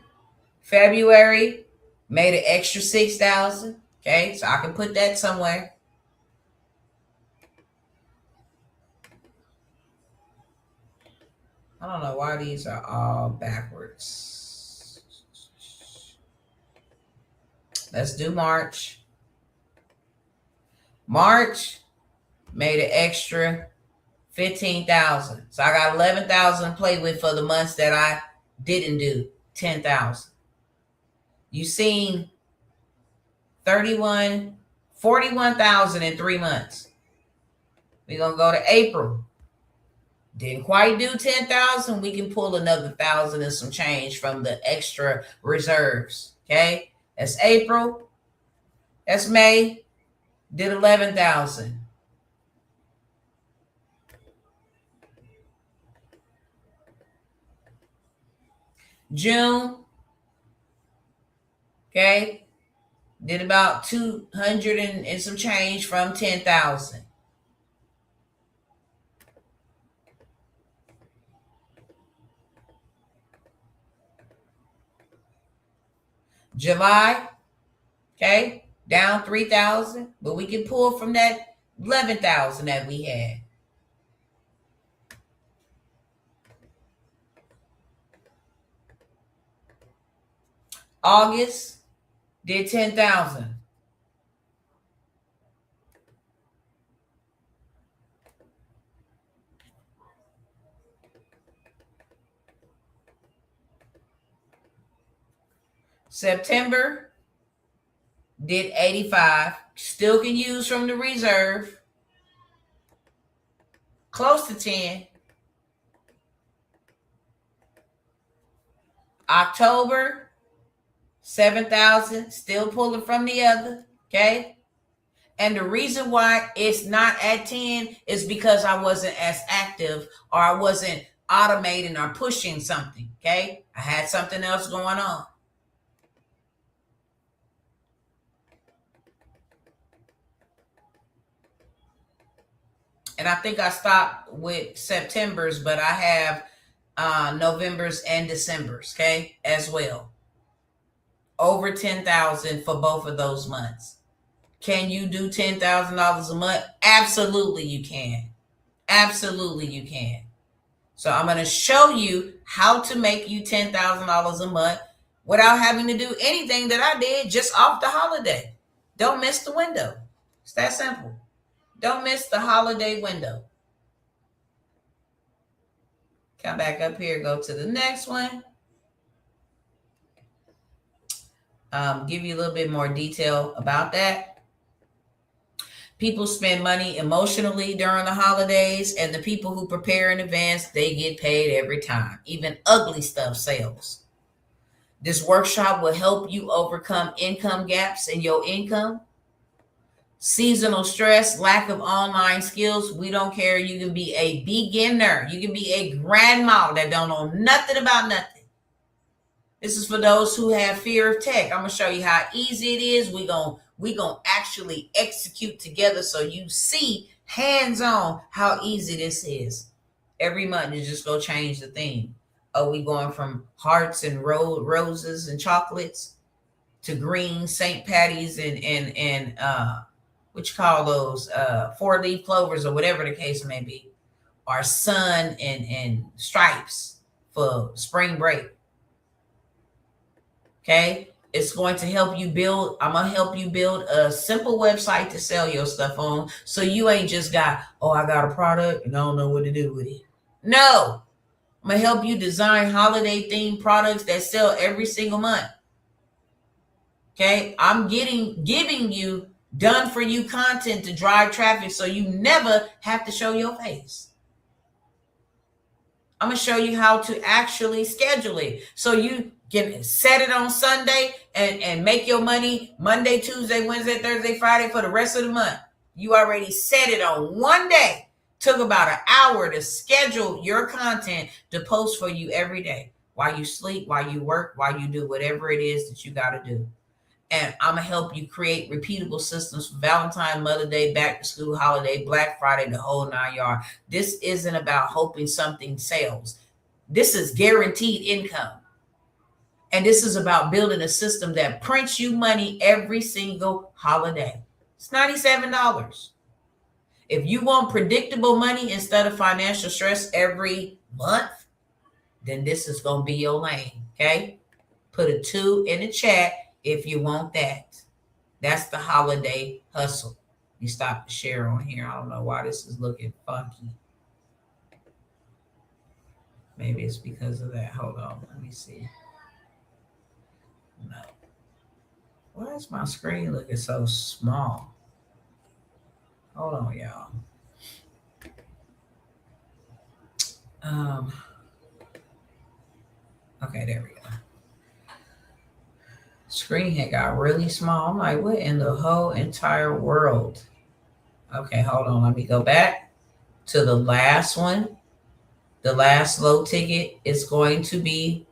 S1: February, made an extra $6,000. Okay, so I can put that somewhere. I don't know why these are all backwards. Let's do March. March made an extra $15,000. So I got $11,000 to play with for the months that I didn't do $10,000. You seen $41,000 in 3 months. We're gonna go to April. Didn't quite do $10,000. We can pull another $1,000 and some change from the extra reserves. Okay, that's April. That's May. Did $11,000. June. Okay, did about 200 and some change from 10,000. July, okay, down 3,000, but we can pull from that 11,000 that we had. August did 10,000. September did 85. Still can use from the reserve. Close to 10. October, 7,000. Still pulling from the other. Okay. And the reason why it's not at 10 is because I wasn't as active, or I wasn't automating or pushing something. Okay. I had something else going on. And I think I stopped with September's, but I have November's and December's, okay, as well. Over 10,000 for both of those months. Can you do $10,000 a month? Absolutely you can. Absolutely you can. So I'm going to show you how to make you $10,000 a month without having to do anything that I did just off the holiday. Don't miss the window. It's that simple. Don't miss the holiday window. Come back up here, go to the next one. Give you a little bit more detail about that. People spend money emotionally during the holidays, and the people who prepare in advance, they get paid every time. Even ugly stuff sells. This workshop will help you overcome income gaps in your income. Seasonal stress, lack of online skills. We don't care. You can be a beginner. You can be a grandma that don't know nothing about nothing. This is for those who have fear of tech. I'm going to show you how easy it is. We're going to actually execute together so you see hands-on how easy this is. Every month you just go change the theme. Are we going from hearts and roses and chocolates to green St. Patty's and what you call those, 4-leaf clovers or whatever the case may be, or sun and stripes for spring break. Okay, it's going to help you build. I'm gonna help you build a simple website to sell your stuff on, so you ain't just got, oh, I got a product and I don't know what to do with it. No, I'm gonna help you design holiday themed products that sell every single month. Okay, I'm giving you done for you content to drive traffic, so you never have to show your face. I'm gonna show you how to actually schedule it, so you can set it on Sunday and make your money Monday, Tuesday, Wednesday, Thursday, Friday for the rest of the month. You already set it on one day. Took about an hour to schedule your content to post for you every day, while you sleep, while you work, while you do whatever it is that you got to do. And I'm going to help you create repeatable systems for Valentine, Mother's Day, back to school, holiday, Black Friday, the whole 9 yards. This isn't about hoping something sells. This is guaranteed income. And this is about building a system that prints you money every single holiday. It's $97. If you want predictable money instead of financial stress every month, then this is going to be your lane, okay? Put a 2 in the chat if you want that. That's the holiday hustle. You stop the share on here. I don't know why this is looking funky. Maybe it's because of that. Hold on. Let me see. No. Why is my screen looking so small? Hold on, y'all. Okay, there we go. Screen had got really small. I'm like, what in the whole entire world? Okay, hold on. Let me go back to the last one. The last low ticket is going to be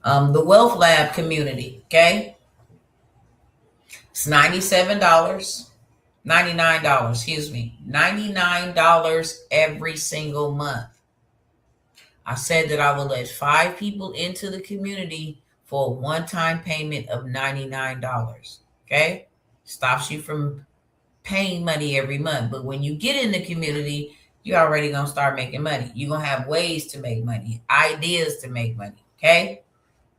S1: the Wealth Lab community, okay? It's $97, $99, excuse me, $99 every single month. I said that I will let 5 people into the community for a one-time payment of $99, okay? Stops you from paying money every month. But when you get in the community, you're already going to start making money. You're going to have ways to make money, ideas to make money, okay?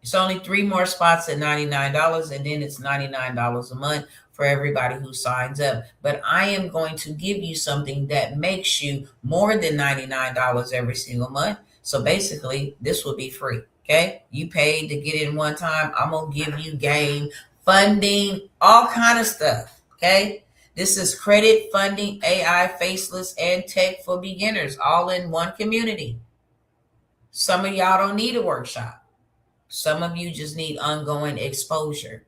S1: It's only 3 more spots at $99, and then it's $99 a month for everybody who signs up. But I am going to give you something that makes you more than $99 every single month. So basically, this will be free, okay? You paid to get in one time. I'm going to give you game, funding, all kind of stuff, okay? This is credit, funding, AI, faceless, and tech for beginners, all in one community. Some of y'all don't need a workshop. Some of you just need ongoing exposure,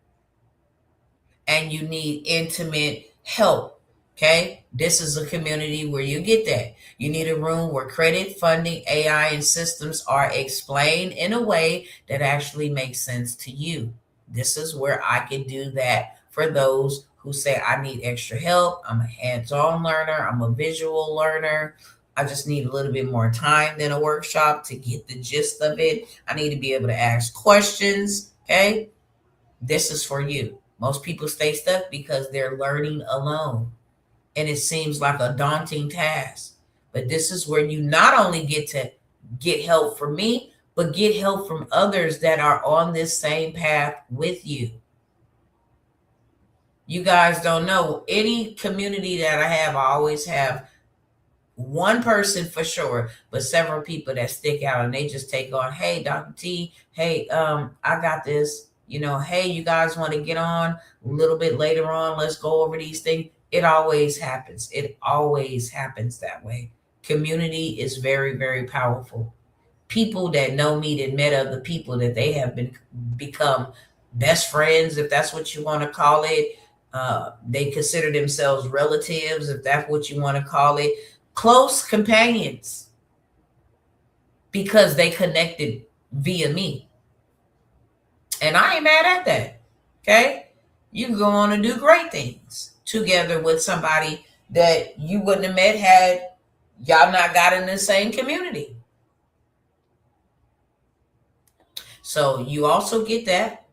S1: and you need intimate help, okay? This is a community where you get that. You need a room where credit, funding, AI, and systems are explained in a way that actually makes sense to you. This is where I can do that for those who say, I need extra help. I'm a hands-on learner. I'm a visual learner. I just need a little bit more time than a workshop to get the gist of it. I need to be able to ask questions. Okay. This is for you. Most people stay stuck because they're learning alone. And it seems like a daunting task. But this is where you not only get to get help from me, but get help from others that are on this same path with you. You guys don't know, any community that I have, I always have one person for sure, but several people that stick out, and they just take on, hey, Dr. T, hey, I got this. Hey, you guys want to get on a little bit later on? Let's go over these things. It always happens. It always happens that way. Community is very, very powerful. People that know me, that met other people, that they have become best friends, if that's what you want to call it. They consider themselves relatives, if that's what you want to call it. Close companions, because they connected via me. And I ain't mad at that. Okay? You can go on and do great things together with somebody that you wouldn't have met had y'all not got in the same community. So you also get that.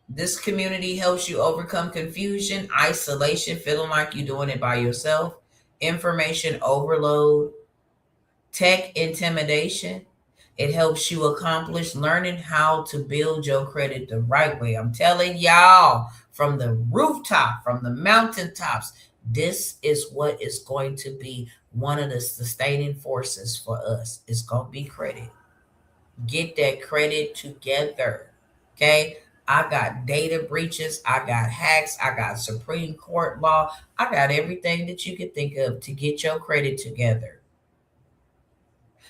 S1: This community helps you overcome confusion, isolation, feeling like you're doing it by yourself, information overload, tech intimidation. It helps you accomplish learning how to build your credit the right way. I'm telling y'all, from the rooftop, from the mountaintops, this is what is going to be one of the sustaining forces for us. It's going to be credit. Get that credit together. Okay? I got data breaches. I got hacks. I got Supreme Court law. I got everything that you could think of to get your credit together.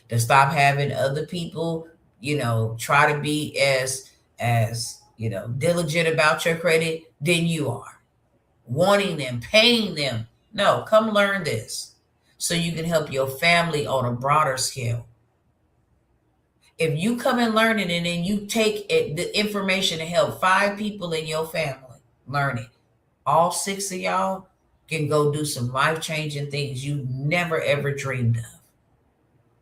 S1: To stop having other people, try to be as diligent about your credit than you are. Wanting them, paying them. No, come learn this so you can help your family on a broader scale. If you come and learn it, and then you take the information to help 5 people in your family learn it, all 6 of y'all can go do some life-changing things you never ever dreamed of.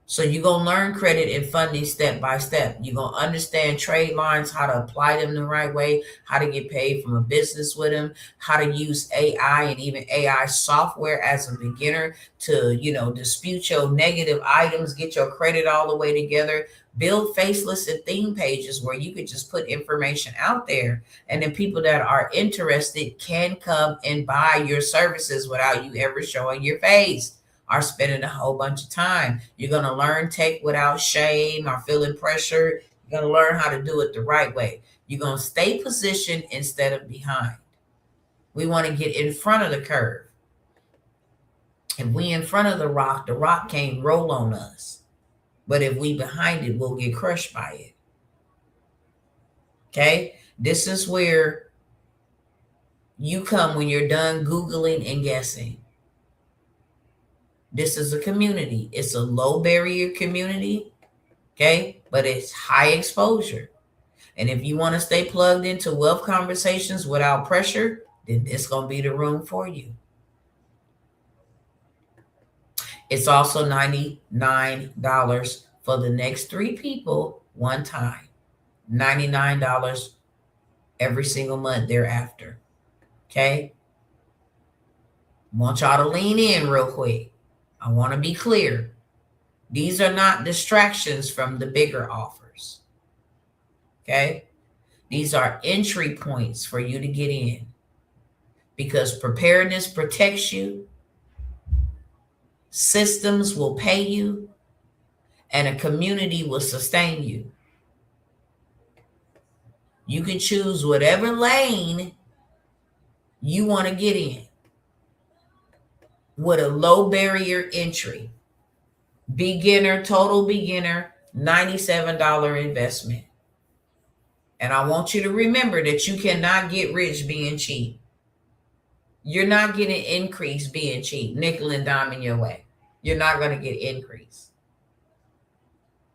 S1: So you're going to learn credit and funding step by step. You're going to understand trade lines, how to apply them the right way, how to get paid from a business with them, how to use AI and even AI software as a beginner to, dispute your negative items, get your credit all the way together, build faceless and theme pages where you could just put information out there. And then people that are interested can come and buy your services without you ever showing your face or spending a whole bunch of time. You're going to learn tech without shame or feeling pressure. You're going to learn how to do it the right way. You're going to stay positioned instead of behind. We want to get in front of the curve. If we in front of the rock can't roll on us. But if we behind it, we'll get crushed by it. Okay? This is where you come when you're done Googling and guessing. This is a community. It's a low barrier community, okay? But it's high exposure. And if you want to stay plugged into wealth conversations without pressure, then it's going to be the room for you. It's also $99 for the next 3 people one time. $99 every single month thereafter, okay? Want y'all to lean in real quick. I want to be clear. These are not distractions from the bigger offers. Okay? These are entry points for you to get in. Because preparedness protects you. Systems will pay you. And a community will sustain you. You can choose whatever lane you want to get in with a low barrier entry. Beginner, total beginner, $97 investment. And I want you to remember that you cannot get rich being cheap. You're not getting increase being cheap, nickel and dime your way. You're not going to get increase.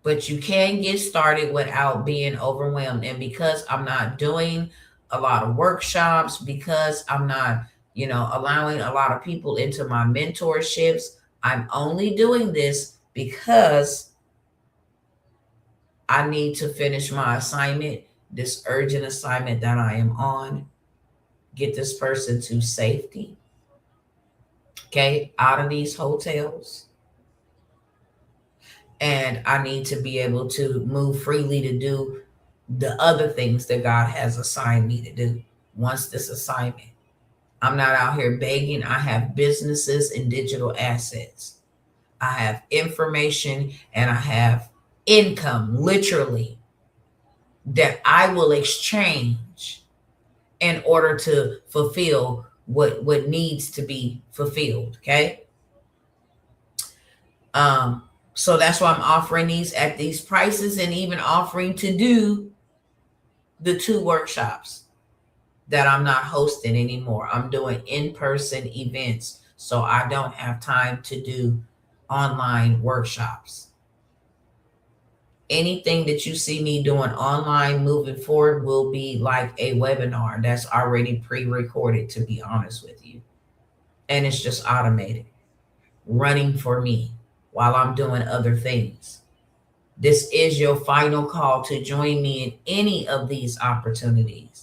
S1: But you can get started without being overwhelmed. And because I'm not doing a lot of workshops, because I'm not, allowing a lot of people into my mentorships. I'm only doing this because I need to finish my assignment, this urgent assignment that I am on, get this person to safety, okay, out of these hotels. And I need to be able to move freely to do the other things that God has assigned me to do once this assignment. I'm not out here begging. I have businesses and digital assets. I have information and I have income, literally, that I will exchange in order to fulfill what needs to be fulfilled. Okay. So that's why I'm offering these at these prices, and even offering to do the 2 workshops that I'm not hosting anymore. I'm doing in-person events, so I don't have time to do online workshops. Anything that you see me doing online moving forward will be like a webinar that's already pre-recorded, to be honest with you. And it's just automated, running for me while I'm doing other things. This is your final call to join me in any of these opportunities.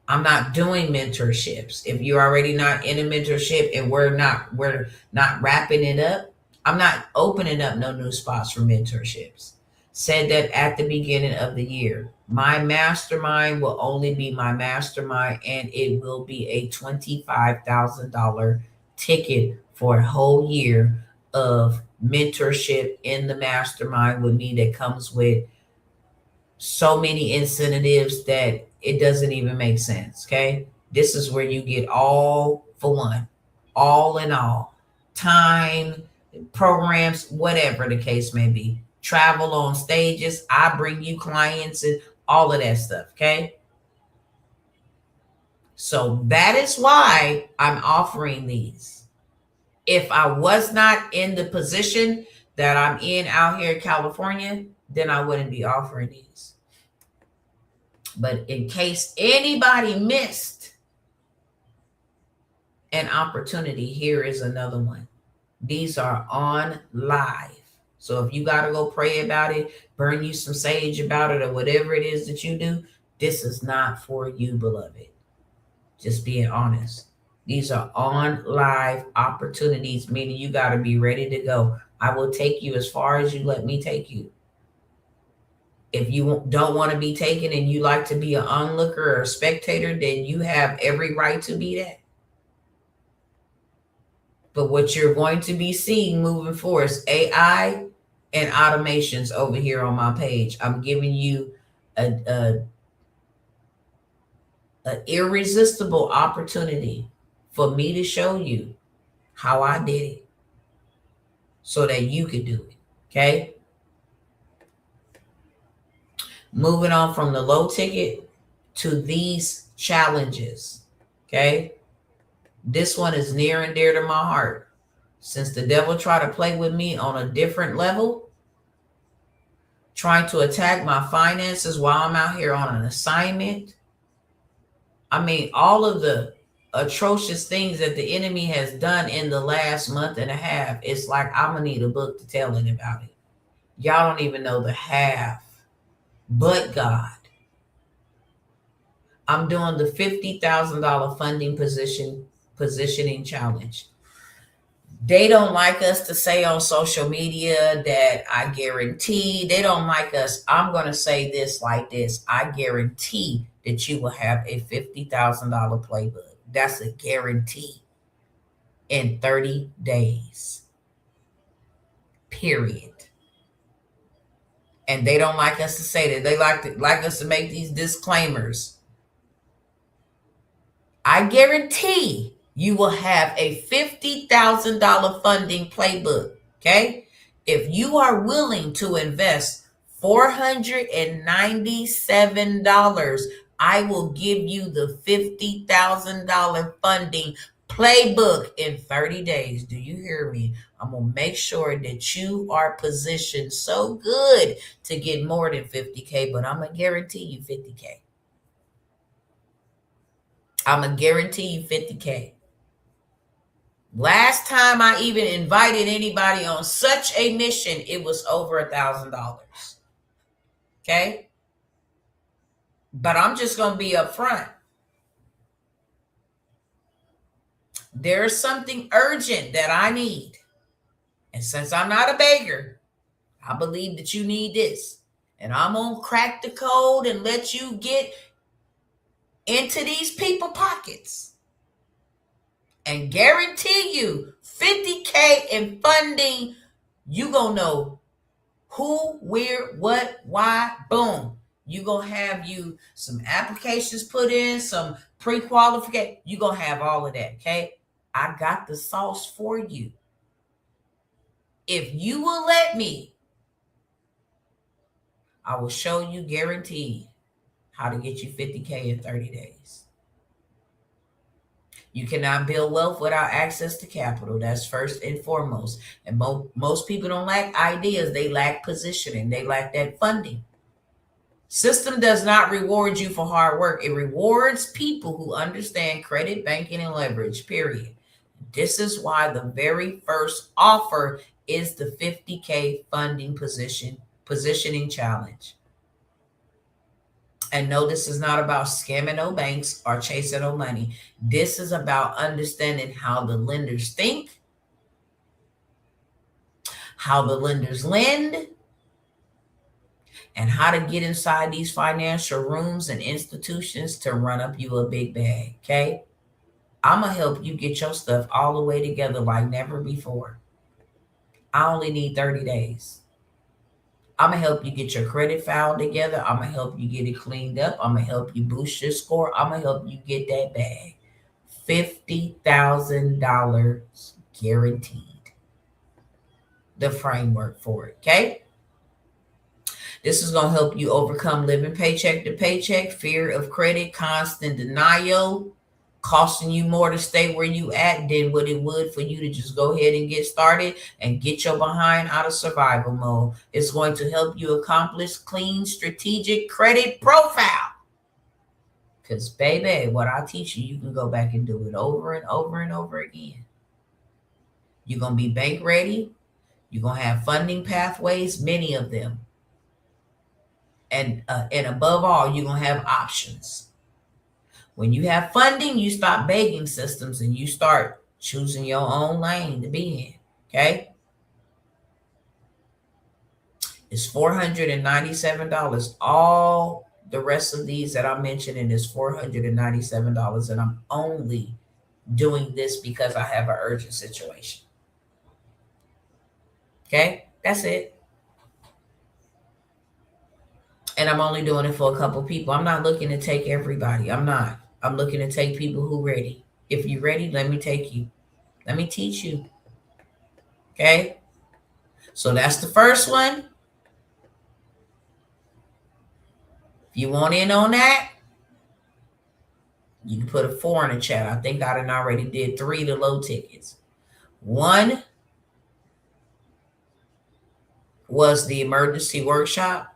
S1: I'm not doing mentorships. If you're already not in a mentorship and we're not wrapping it up, I'm not opening up no new spots for mentorships. Said that at the beginning of the year. My mastermind will only be my mastermind, and it will be a $25,000 ticket for a whole year of mentorship in the mastermind with me, that comes with so many incentives that it doesn't even make sense. Okay. This is where you get all for one, all in all, time, programs, whatever the case may be, travel on stages. I bring you clients and all of that stuff. Okay. So that is why I'm offering these. If I was not in the position that I'm in out here in California, then I wouldn't be offering these. But in case anybody missed an opportunity, here is another one. These are on live. So if you got to go pray about it, burn you some sage about it, or whatever it is that you do, this is not for you, beloved. Just being honest. These are on live opportunities, meaning you got to be ready to go. I will take you as far as you let me take you. If you don't want to be taken and you like to be an onlooker or a spectator, then you have every right to be that. But what you're going to be seeing moving forward is AI and automations over here on my page. I'm giving you an irresistible opportunity for me to show you how I did it so that you could do it. Okay. Moving on from the low ticket to these challenges. Okay. This one is near and dear to my heart. Since the devil tried to play with me on a different level, trying to attack my finances while I'm out here on an assignment. I mean, all of the atrocious things that the enemy has done in the last month and a half, it's like I'm going to need a book to tell it about it. Y'all don't even know the half. But God. I'm doing the $50,000 funding positioning challenge. They don't like us to say on social media that I guarantee. They don't like us. I'm going to say this like this. I guarantee that you will have a $50,000 playbook. That's a guarantee in 30 days. Period. And they don't like us to say that. They like us to make these disclaimers. I guarantee you will have a $50,000 funding playbook. Okay. If you are willing to invest $497, I will give you the $50,000 funding Playbook in 30 days. Do you hear me? I'm going to make sure that you are positioned so good to get more than 50K, but I'm going to guarantee you 50K. I'm going to guarantee you 50K. Last time I even invited anybody on such a mission, it was over $1,000. Okay? But I'm just going to be upfront. There's something urgent that I need. And since I'm not a beggar, I believe that you need this. And I'm going to crack the code and let you get into these people pockets. And guarantee you 50K in funding, you going to know who, where, what, why, boom. You going to have you some applications put in, some pre-qualification. You going to have all of that, okay? I got the sauce for you. If you will let me, I will show you guaranteed how to get you 50K in 30 days. You cannot build wealth without access to capital. That's first and foremost. And most people don't lack ideas. They lack positioning. They lack that funding. System does not reward you for hard work. It rewards people who understand credit, banking, and leverage, period. This is why the very first offer is the 50K funding positioning challenge. And no, this is not about scamming no banks or chasing no money. This is about understanding how the lenders think, how the lenders lend, and how to get inside these financial rooms and institutions to run up you a big bag, okay? I'm going to help you get your stuff all the way together like never before. I only need 30 days. I'm going to help you get your credit file together. I'm going to help you get it cleaned up. I'm going to help you boost your score. I'm going to help you get that bag. $50,000 guaranteed. The framework for it, okay? This is going to help you overcome living paycheck to paycheck, fear of credit, constant denial, costing you more to stay where you at than what it would for you to just go ahead and get started and get your behind out of survival mode. It's going to help you accomplish clean, strategic credit profile. Because, baby, what I teach you, you can go back and do it over and over and over again. You're going to be bank ready. You're going to have funding pathways, many of them. And above all, you're going to have options. When you have funding, you stop begging systems and you start choosing your own lane to be in, okay? It's $497. All the rest of these that I'm mentioning is $497, and I'm only doing this because I have an urgent situation. Okay? That's it. And I'm only doing it for a couple people. I'm not looking to take everybody. I'm not. I'm looking to take people who are ready. If you're ready, let me take you. Let me teach you. Okay? So that's the first one. If you want in on that, you can put a 4 in the chat. I think I already did 3 to low tickets. 1 was the emergency workshop.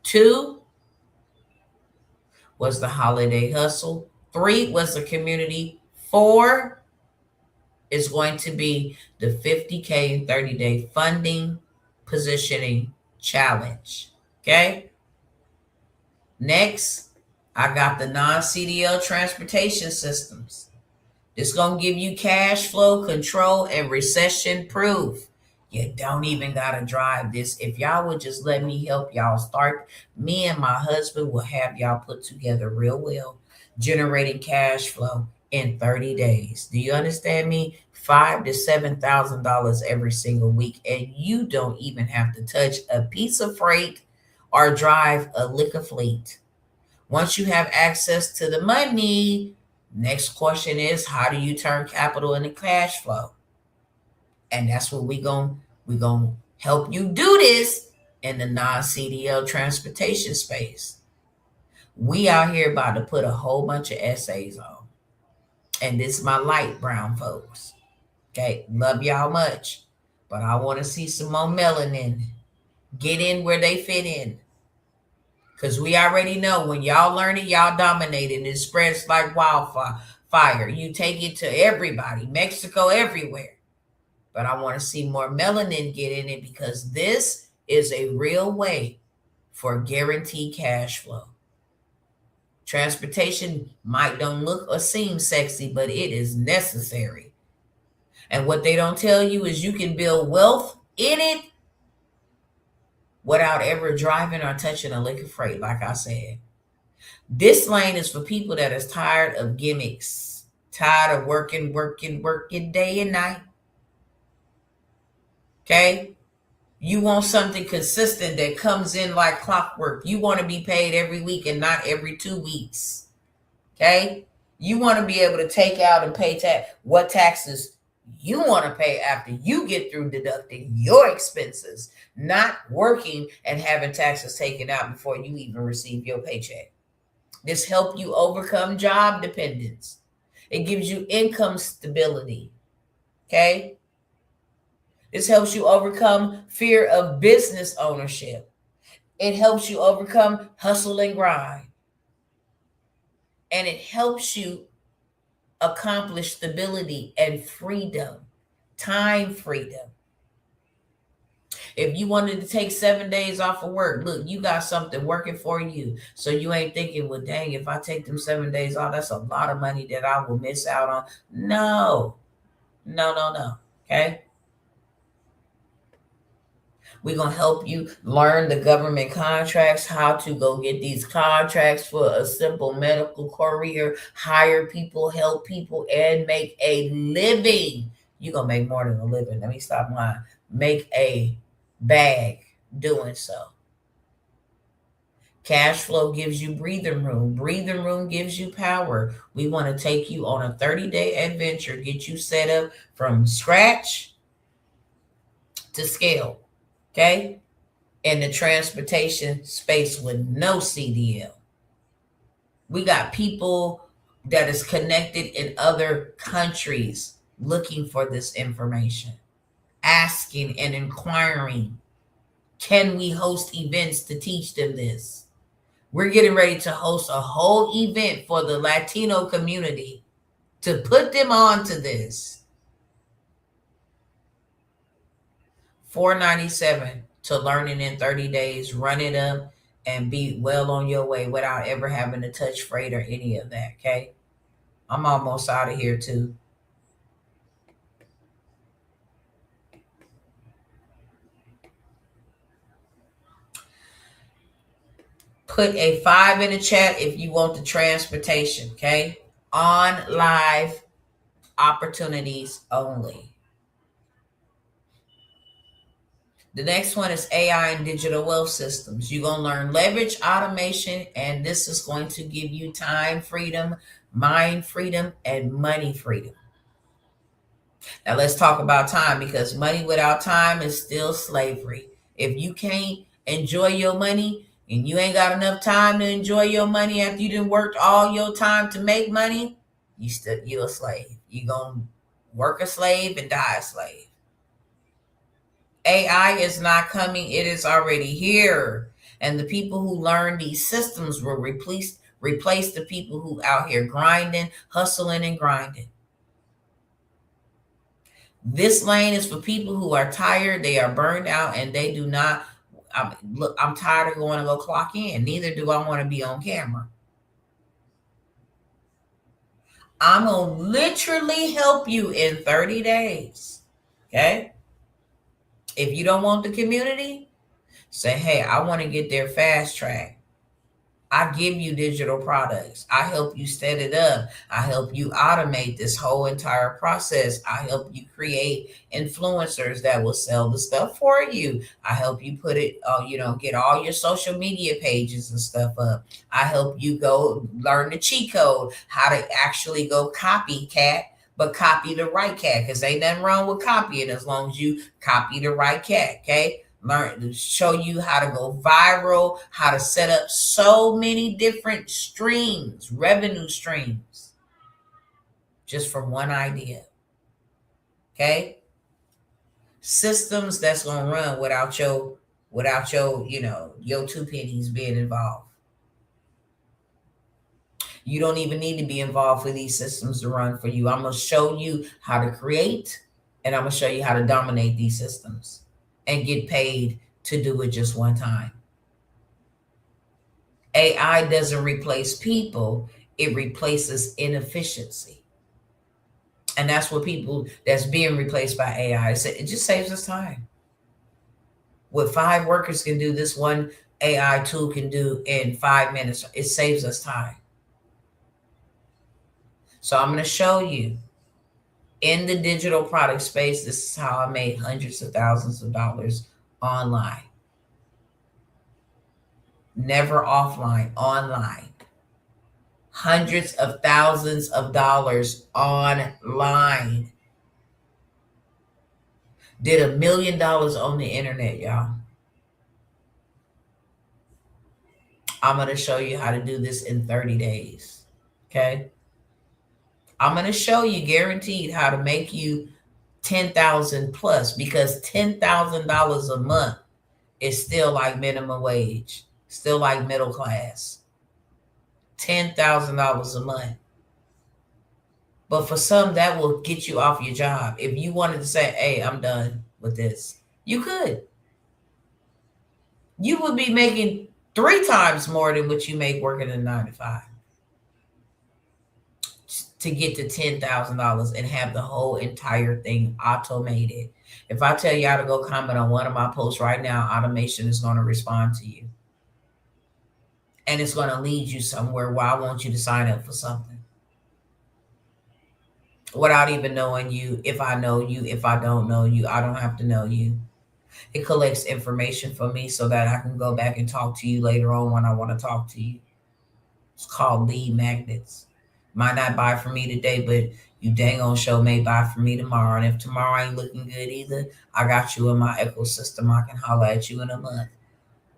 S1: 2 was the holiday hustle. 3 was the community. 4 is going to be the 50K in 30-day funding positioning challenge. Okay? Next, I got the non-CDL transportation systems. It's going to give you cash flow control and recession proof. You don't even got to drive this. If y'all would just let me help y'all start, me and my husband will have y'all put together real well, generating cash flow in 30 days. Do you understand me? $5,000 to $7,000 every single week. And you don't even have to touch a piece of freight or drive a lick of fleet. Once you have access to the money, next question is, how do you turn capital into cash flow? And that's what we're going to help you do this in the non-CDL transportation space. We out here about to put a whole bunch of essays on. And this is my light brown folks. Okay, love y'all much. But I want to see some more melanin get in where they fit in. Because we already know when y'all learn it, y'all dominate it. And it spreads like wildfire. You take it to everybody, Mexico, everywhere. But I want to see more melanin get in it because this is a real way for guaranteed cash flow. Transportation might don't look or seem sexy, but it is necessary. And what they don't tell you is you can build wealth in it without ever driving or touching a lick of freight, like I said. This lane is for people that is tired of gimmicks, tired of working day and night. Okay? You want something consistent that comes in like clockwork. You want to be paid every week and not every 2 weeks. Okay? You want to be able to take out and pay what taxes you want to pay after you get through deducting your expenses, not working and having taxes taken out before you even receive your paycheck. This helps you overcome job dependence. It gives you income stability. Okay? This helps you overcome fear of business ownership. It helps you overcome hustle and grind. And it helps you accomplish stability and freedom, time freedom. If you wanted to take 7 days off of work, look, you got something working for you. So you ain't thinking, well, dang, if I take them 7 days off, that's a lot of money that I will miss out on. No. Okay? We're going to help you learn the government contracts, how to go get these contracts for a simple medical courier, hire people, help people, and make a living. You're going to make more than a living. Let me stop lying. Make a bag doing so. Cash flow gives you breathing room. Breathing room gives you power. We want to take you on a 30-day adventure, get you set up from scratch to scale. Okay? In the transportation space with no CDL. We got people that is connected in other countries looking for this information, asking and inquiring, can we host events to teach them this? We're getting ready to host a whole event for the Latino community to put them on to this. $497 to learning in 30 days, run it up, and be well on your way without ever having to touch freight or any of that, okay? I'm almost out of here too. Put a 5 in the chat if you want the transportation, okay? On live opportunities only. The next one is AI and digital wealth systems. You're going to learn leverage, automation, and this is going to give you time freedom, mind freedom, and money freedom. Now let's talk about time, because money without time is still slavery. If you can't enjoy your money and you ain't got enough time to enjoy your money after you done worked all your time to make money, you're a slave. You're going to work a slave and die a slave. AI is not coming. It is already here. And the people who learn these systems will replace the people who out here grinding, hustling, and grinding. This lane is for people who are tired, they are burned out, and they do not, I'm tired of going to go clock in. Neither do I want to be on camera. I'm going to literally help you in 30 days. Okay? If you don't want the community, say, hey, I want to get there fast track. I give you digital products. I help you set it up. I help you automate this whole entire process. I help you create influencers that will sell the stuff for you. I help you put it, get all your social media pages and stuff up. I help you go learn the cheat code, how to actually go copycat, but copy the right cat, because ain't nothing wrong with copying as long as you copy the right cat, okay? Learn to show you how to go viral, how to set up so many different streams, revenue streams. just from one idea. Okay? Systems that's gonna run without your two pennies being involved. You don't even need to be involved for these systems to run for you. I'm gonna show you how to create, and I'm gonna show you how to dominate these systems and get paid to do it just one time. AI doesn't replace people, it replaces inefficiency. And that's what people that's being replaced by AI, it just saves us time. What 5 workers can do, this one AI tool can do in 5 minutes. It saves us time. So I'm going to show you in the digital product space, this is how I made hundreds of thousands of dollars online. Never offline, online. Hundreds of thousands of dollars online. Did $1 million on the internet, y'all. I'm going to show you how to do this in 30 days. Okay? I'm going to show you guaranteed how to make you 10,000 plus, because $10,000 a month is still like minimum wage, still like middle class. $10,000 a month. But for some, that will get you off your job. If you wanted to say, hey, I'm done with this, you could. You would be making 3 times more than what you make working a 9 to 5 to get to $10,000 and have the whole entire thing automated. If I tell y'all to go comment on one of my posts right now, automation is going to respond to you. And it's going to lead you somewhere where I want you to sign up for something. Without even knowing you. If I know you, if I don't know you, I don't have to know you. It collects information for me so that I can go back and talk to you later on when I want to talk to you. It's called lead magnets. Might not buy from me today, but you dang on show may buy from me tomorrow. And if tomorrow ain't looking good either, I got you in my ecosystem. I can holler at you in a month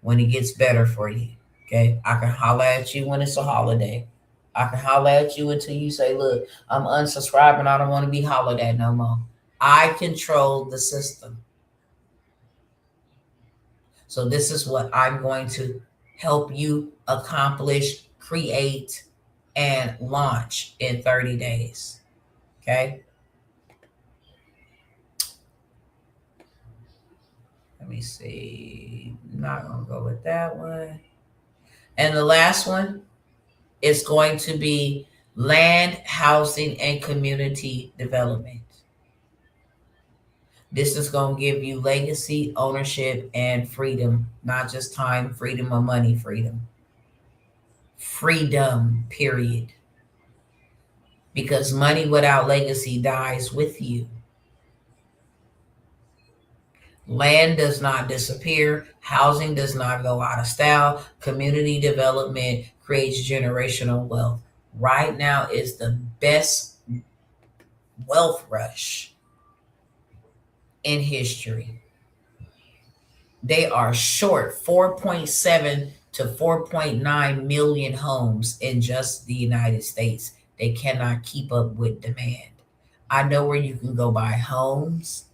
S1: when it gets better for you. Okay? I can holler at you when it's a holiday. I can holler at you until you say, look, I'm unsubscribing. I don't want to be hollered at no more. I control the system. So this is what I'm going to help you accomplish, create, and launch in 30 days. Okay? Let me see. I'm not going to go with that one. And the last one is going to be land, housing, and community development. This is going to give you legacy, ownership, and freedom. Not just time freedom or money freedom. Freedom, period. Because money without legacy dies with you. Land does not disappear. Housing does not go out of style. Community development creates generational wealth. Right now is the best wealth rush in history. They are short 4.7 to 4.9 million homes in just the United States. They cannot keep up with demand. I know where you can go buy homes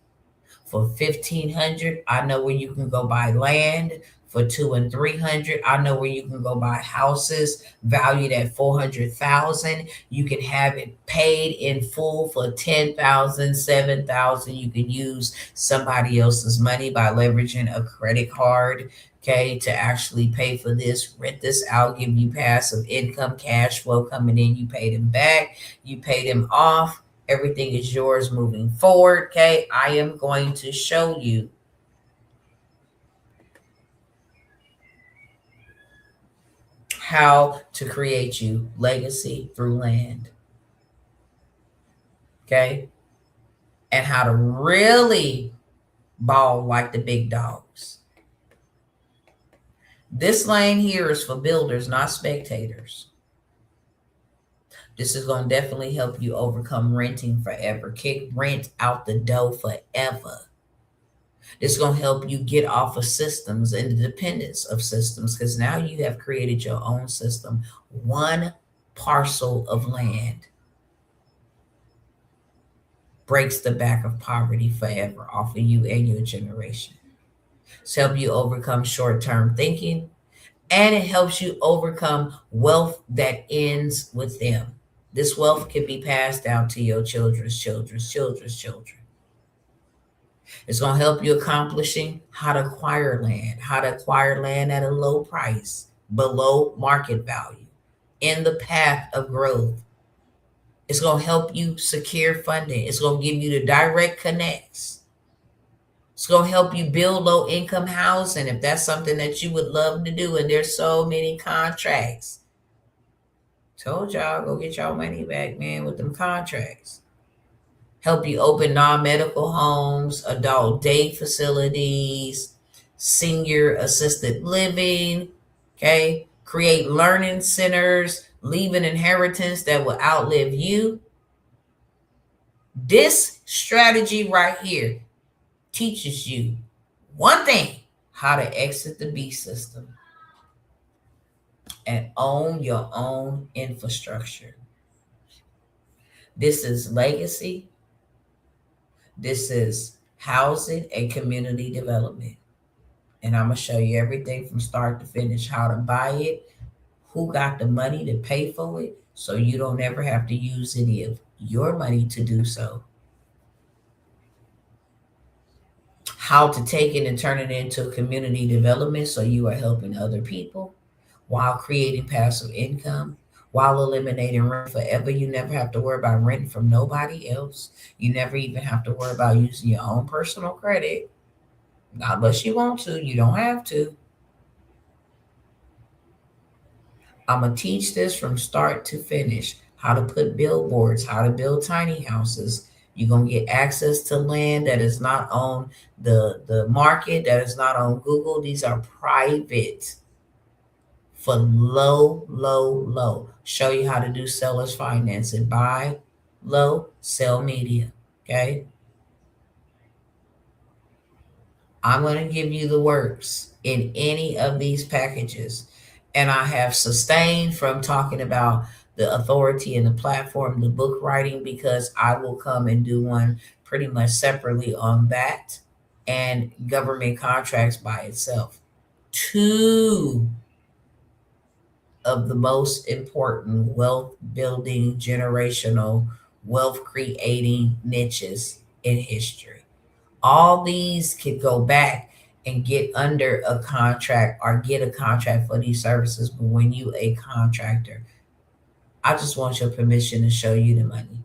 S1: for $1,500. I know where you can go buy land for $200,000 and $300,000. I know where you can go buy houses valued at $400,000. You can have it paid in full for $10,000, $7,000. You can use somebody else's money by leveraging a credit card, okay, to actually pay for this, rent this out, give you passive income, cash flow coming in. You pay them back, you pay them off. Everything is yours moving forward, okay? I am going to show you how to create you legacy through land, okay? And how to really ball like the big dogs. This lane here is for builders, not spectators. This is going to definitely help you overcome renting forever. Kick rent out the door forever. This is going to help you get off of systems and the dependence of systems, because now you have created your own system. One parcel of land. breaks the back of poverty forever off of you and your generation. It's help you overcome short-term thinking, and it helps you overcome wealth that ends with them. This wealth can be passed down to your children's children's children's children. It's going to help you accomplishing how to acquire land, how to acquire land at a low price, below market value, in the path of growth. It's going to help you secure funding. It's going to give you the direct connects. It's going to help you build low income housing if that's something that you would love to do. And there's so many contracts. Told y'all, go get y'all money back, man, with them contracts. Help you open non-medical homes, adult day facilities, senior assisted living, okay? Create learning centers, leave an inheritance that will outlive you. This strategy right here teaches you one thing: how to exit the B system and own your own infrastructure. This is legacy. This is housing and community development. And I'm going to show you everything from start to finish: how to buy it, who got the money to pay for it, so you don't ever have to use any of your money to do so. How to take it and turn it into community development so you are helping other people while creating passive income, while eliminating rent forever. You never have to worry about rent from nobody else. You never even have to worry about using your own personal credit. Not unless you want to. You don't have to. I'm going to teach this from start to finish: how to put billboards, how to build tiny houses. You're going to get access to land that is not on the market, that is not on Google. These are private for low, low, low. Show you how to do seller's financing. Buy low, sell medium. Okay. I'm going to give you the works in any of these packages. And I have sustained from talking about the authority and the platform, the book writing, because I will come and do one pretty much separately on that and government contracts by itself. Two of the most important wealth building, generational wealth creating niches in history. All these could go back and get under a contract or get a contract for these services. But when you a contractor, I just want your permission to show you the money.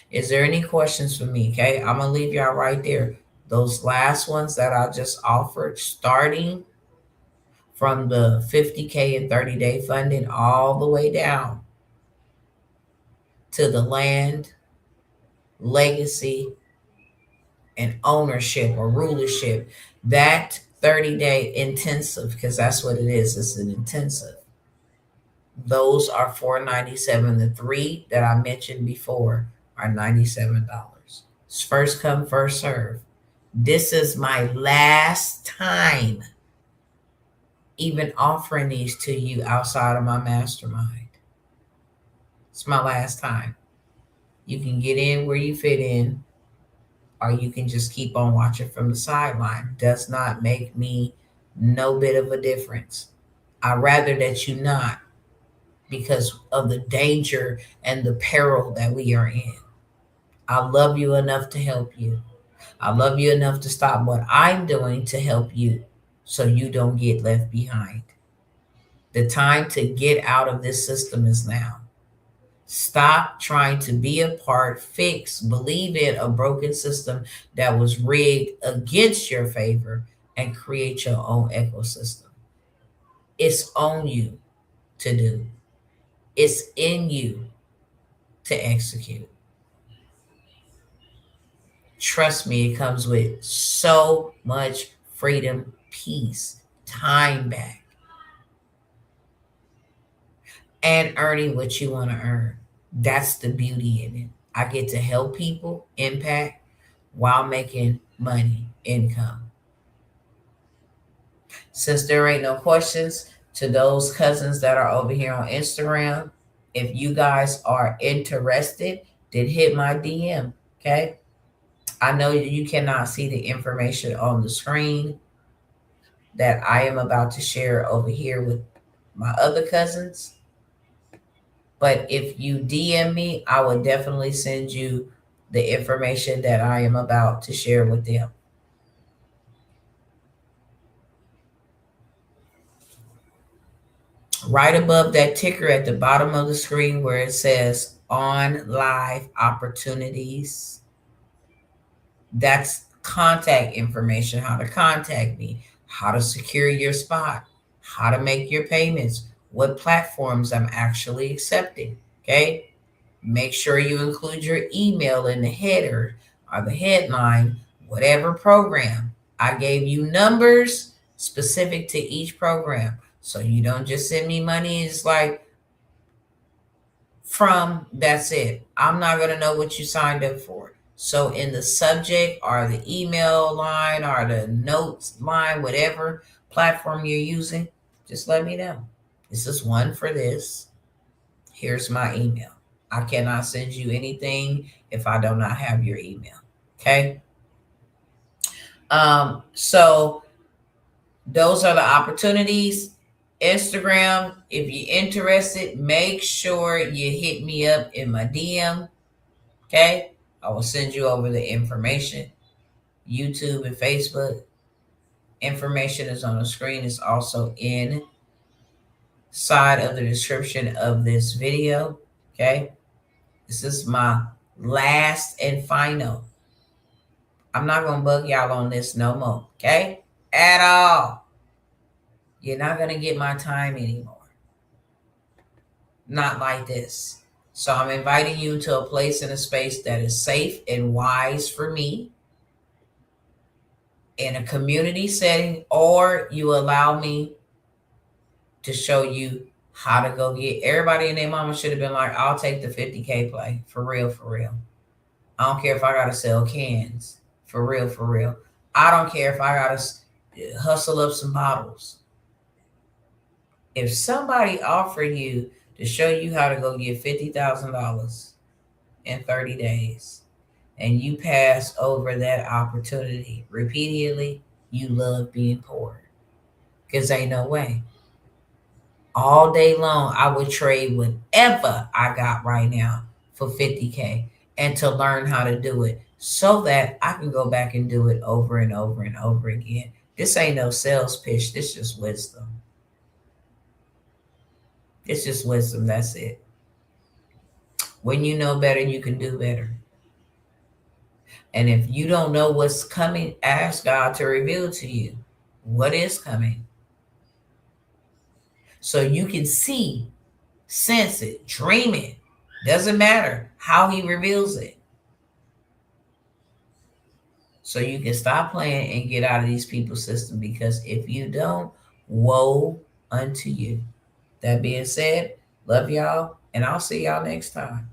S1: Is there any questions for me? Okay, I'm gonna leave y'all right there. Those last ones that I just offered, starting from the 50K and 30-day funding all the way down to the land, legacy, and ownership or rulership. That 30-day intensive, because that's what it is, it's an intensive. Those are $497. The three that I mentioned before are $97. It's first come, first serve. This is my last time even offering these to you outside of my mastermind. It's my last time. You can get in where you fit in, or you can just keep on watching from the sideline. Does not make me no bit of a difference. I'd rather that you not, because of the danger and the peril that we are in. I love you enough to help you. I love you enough to stop what I'm doing to help you so you don't get left behind. The time to get out of this system is now. Stop trying to be a part, fix, believe in a broken system that was rigged against your favor, and create your own ecosystem. It's on you to do. It's in you to execute. Trust me, it comes with so much freedom, peace, time back, and earning what you want to earn. That's the beauty in it. I get to help people impact while making money, income. Since there ain't no questions, to those cousins that are over here on Instagram, if you guys are interested then hit my DM. Okay. I know you cannot see the information on the screen that I am about to share over here with my other cousins. But if you DM me, I will definitely send you the information that I am about to share with them. Right above that ticker at the bottom of the screen where it says on live opportunities, that's contact information, how to contact me, how to secure your spot, how to make your payments, what platforms I'm actually accepting. Okay. Make sure you include your email in the header or the headline, whatever program. I gave you numbers specific to each program. So you don't just send me money. It's like that's it. I'm not going to know what you signed up for. So in the subject or the email line or the notes line, whatever platform you're using, just let me know. This is one for this. Here's my email. I cannot send you anything if I do not have your email. Okay. So those are the opportunities. Instagram, if you're interested, make sure you hit me up in my DM. Okay. I will send you over the information. YouTube and Facebook. Information is on the screen. It's also inside of the description of this video. Okay. This is my last and final. I'm not going to bug y'all on this no more. Okay. At all. You're not going to get my time anymore. Not like this. So I'm inviting you to a place and a space that is safe and wise for me in a community setting, or you allow me to show you how to go get. Everybody and their mama should have been like, I'll take the 50K play. For real, for real. I don't care if I got to sell cans. For real, for real. I don't care if I got to hustle up some bottles. If somebody offered you to show you how to go get $50,000 in 30 days and you pass over that opportunity repeatedly, you love being poor. Because ain't no way. All day long, I would trade whatever I got right now for 50K and to learn how to do it so that I can go back and do it over and over and over again. This ain't no sales pitch. This is just wisdom. It's just wisdom. That's it. When you know better, you can do better. And if you don't know what's coming, ask God to reveal to you what is coming. So you can see, sense it, dream it. Doesn't matter how he reveals it. So you can stop playing and get out of these people's system, because if you don't, woe unto you. That being said, love y'all, and I'll see y'all next time.